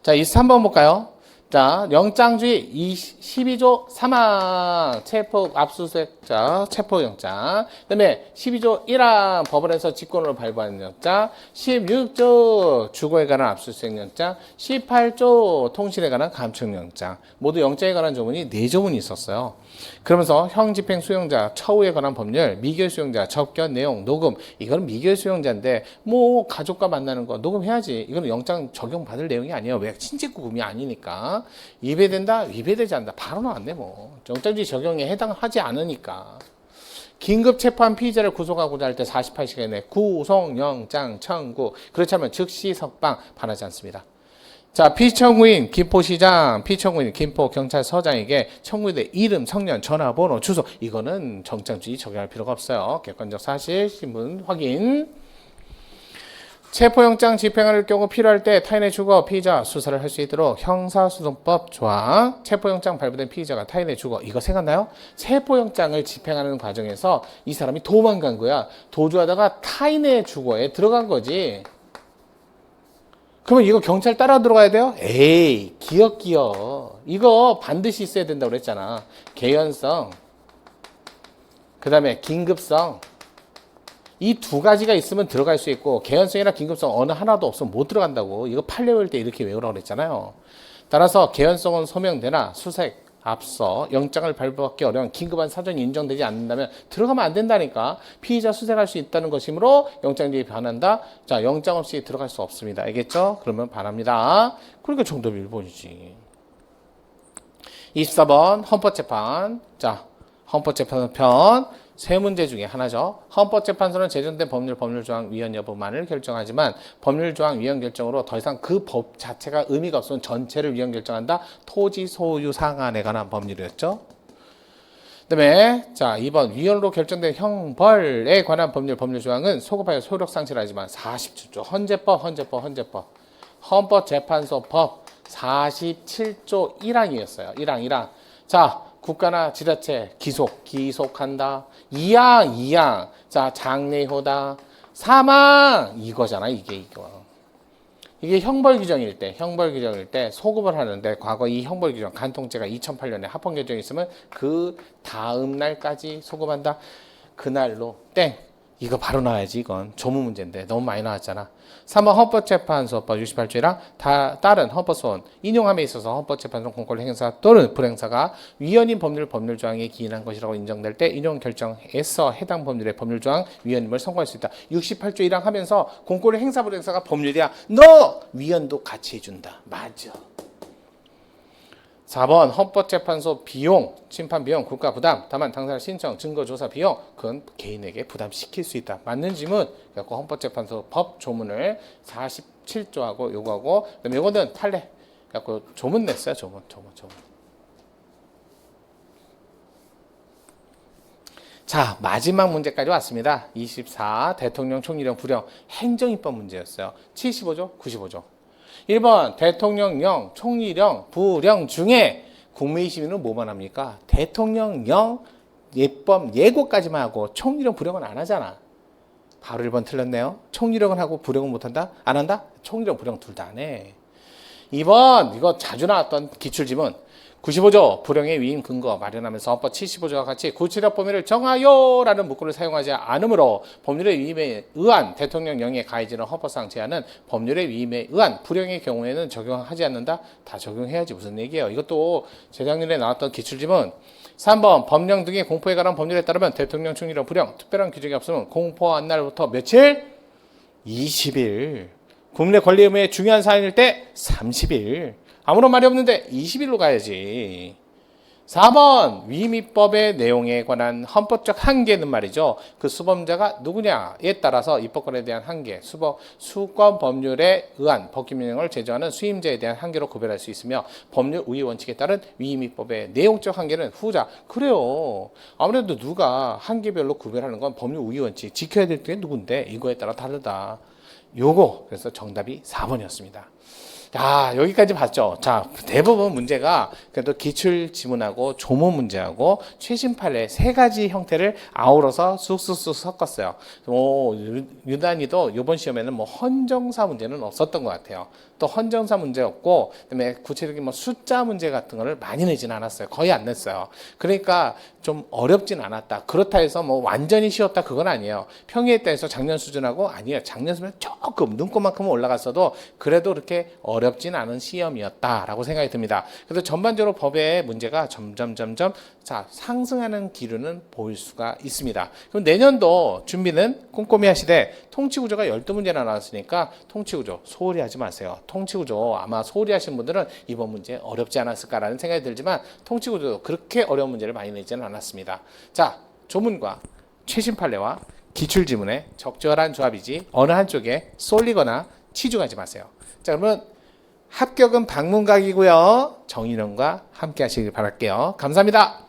자, 23번 볼까요? 자, 영장주의 12조 3항 체포 압수수색, 자, 체포영장. 그다음에 12조 1항 법원에서 직권으로 발부하는 영장, 16조 주거에 관한 압수수색영장, 18조 통신에 관한 감청영장. 모두 영장에 관한 조문이 4조문이 있었어요. 그러면서 형집행 수용자, 처우에 관한 법률, 미결 수용자, 접견 내용, 녹음. 이거는 미결 수용자인데 가족과 만나는 거 녹음해야지. 이거는 영장 적용받을 내용이 아니에요. 왜? 친직구금이 아니니까. 위배된다? 위배되지 않는다. 바로 나왔네 영장주의 적용에 해당하지 않으니까. 긴급 체포한 피의자를 구속하고자 할 때 48시간 내 구속영장 청구. 그렇지 않으면 즉시 석방. 반하지 않습니다. 자, 피청구인 김포시장, 피청구인 김포경찰서장에게 청구인의 이름, 성년, 전화번호, 주소. 이거는 정장주의 적용할 필요가 없어요. 객관적 사실, 신분 확인. 체포영장 집행할 경우 필요할 때 타인의 주거, 피의자 수사를 할 수 있도록 형사소송법 조항. 체포영장 발부된 피의자가 타인의 주거. 이거 생각나요? 체포영장을 집행하는 과정에서 이 사람이 도망간 거야. 도주하다가 타인의 주거에 들어간 거지. 그러면 이거 경찰 따라 들어가야 돼요? 에이, 기억. 이거 반드시 있어야 된다고 그랬잖아. 개연성, 그 다음에 긴급성. 이 두 가지가 있으면 들어갈 수 있고, 개연성이나 긴급성 어느 하나도 없으면 못 들어간다고. 이거 판례 외울 때 이렇게 외우라고 그랬잖아요. 따라서 개연성은 소명되나 수색, 앞서 영장을 발부받기 어려운 긴급한 사정이 인정되지 않는다면 들어가면 안 된다니까. 피의자 수색할 수 있다는 것이므로 영장지에 반한다. 자, 영장 없이 들어갈 수 없습니다. 알겠죠? 그러면 반합니다. 그러니까 정답이 1번이지. 24번 헌법재판. 자, 헌법재판 편. 세 문제 중에 하나죠. 헌법재판소는 제정된 법률조항 위헌 여부만을 결정하지만 법률조항 위헌 결정으로 더 이상 그 법 자체가 의미가 없으면 전체를 위헌 결정한다. 토지 소유 상한에 관한 법률이었죠. 그다음에 자, 2번 위헌으로 결정된 형벌에 관한 법률조항은 소급하여 소유력 상실하지만 47조 헌재법 헌법재판소법 47조 1항이었어요. 1항. 자, 국가나 지자체 기속한다. 2항. 자, 장래효다. 사망. 이거잖아, 이거. 이게 형벌 규정일 때 소급을 하는데, 과거 이 형벌 규정 간통죄가 2008년에 합헌 개정이 있으면 그 다음 날까지 소급한다. 그날로 땡. 이거 바로 나와야지. 이건 조문 문제인데 너무 많이 나왔잖아. 3번 헌법재판소법 68조랑 다른 헌법소원 인용함에 있어서 헌법재판소 공권력 행사 또는 불행사가 위헌인 법률조항에 기인한 것이라고 인정될 때 인용 결정에서 해당 법률의 법률조항 위헌임을 선고할 수 있다. 68조 1항 하면서 공권력 행사 불행사가 법률이야. 너 위헌도 같이 해준다. 맞아. 4번 헌법재판소 비용, 심판 비용, 국가 부담. 다만 당사자 신청, 증거조사 비용, 그건 개인에게 부담시킬 수 있다. 맞는 질문. 그래서 헌법재판소 법 조문을 47조하고 요거하고, 그다음에 요거는 판례. 그래서 조문 냈어요. 조문. 자, 마지막 문제까지 왔습니다. 24 대통령 총리령 불용 행정입법 문제였어요. 75조, 95조. 1번 대통령령, 총리령, 불령 중에 국무회의 시민은 뭐만 합니까? 대통령령, 예법, 예고까지만 하고 총리령, 불령은 안 하잖아. 바로 1번 틀렸네요. 총리령은 하고 불령은 못한다? 안 한다? 총리령, 불령 둘 다 안 해. 2번 이거 자주 나왔던 기출지문. 95조 불령의 위임 근거 마련하면서 헌법 75조와 같이 구체적 범위를 정하여라는 문구를 사용하지 않으므로 법률의 위임에 의한 대통령령에 가해지는 헌법상 제한은 법률의 위임에 의한 불령의 경우에는 적용하지 않는다? 다 적용해야지 무슨 얘기예요. 이것도 재작년에 나왔던 기출지문. 3번 법령 등의 공포에 관한 법률에 따르면 대통령 총리령 불령 특별한 규정이 없으면 공포한 날부터 며칠? 20일. 국민의 권리 의무에 중요한 사안일 때 30일. 아무런 말이 없는데 20일로 가야지. 4번 위임입법의 내용에 관한 헌법적 한계는 말이죠. 그 수범자가 누구냐에 따라서 입법권에 대한 한계, 수권 법률에 의한 법규명령을 제정하는 수임자에 대한 한계로 구별할 수 있으며 법률 우위 원칙에 따른 위임입법의 내용적 한계는 후자. 그래요. 아무래도 누가 한계별로 구별하는 건 법률 우위 원칙 지켜야 될 게 누군데 이거에 따라 다르다. 요거 그래서 정답이 4번이었습니다. 자, 여기까지 봤죠. 자, 대부분 문제가 그래도 기출 지문하고 조문 문제하고 최신 판례 세 가지 형태를 아우러서 쑥쑥쑥 섞었어요. 유난히도 이번 시험에는 뭐 헌정사 문제는 없었던 것 같아요. 또 헌정사 문제였고, 그다음에 구체적인 뭐 숫자 문제 같은 거를 많이 내지는 않았어요. 거의 안 냈어요. 그러니까 좀 어렵진 않았다. 그렇다 해서 뭐 완전히 쉬웠다 그건 아니에요. 평의에 따라서 작년 수준하고 아니에요. 작년 수준 조금 눈꼽만큼은 올라갔어도 그래도 그렇게 어렵진 않은 시험이었다라고 생각이 듭니다. 그래서 전반적으로 법의 문제가 점점 자 상승하는 기류는 보일 수가 있습니다. 그럼 내년도 준비는 꼼꼼히 하시되 통치구조가 12문제나 나왔으니까 통치구조 소홀히 하지 마세요. 통치구조 아마 소홀히 하신 분들은 이번 문제 어렵지 않았을까라는 생각이 들지만 통치구조도 그렇게 어려운 문제를 많이 내지는 않았습니다. 자, 조문과 최신 판례와 기출지문의 적절한 조합이지 어느 한쪽에 쏠리거나 치중하지 마세요. 자, 그러면 합격은 방문각이고요. 정인원과 함께 하시길 바랄게요. 감사합니다.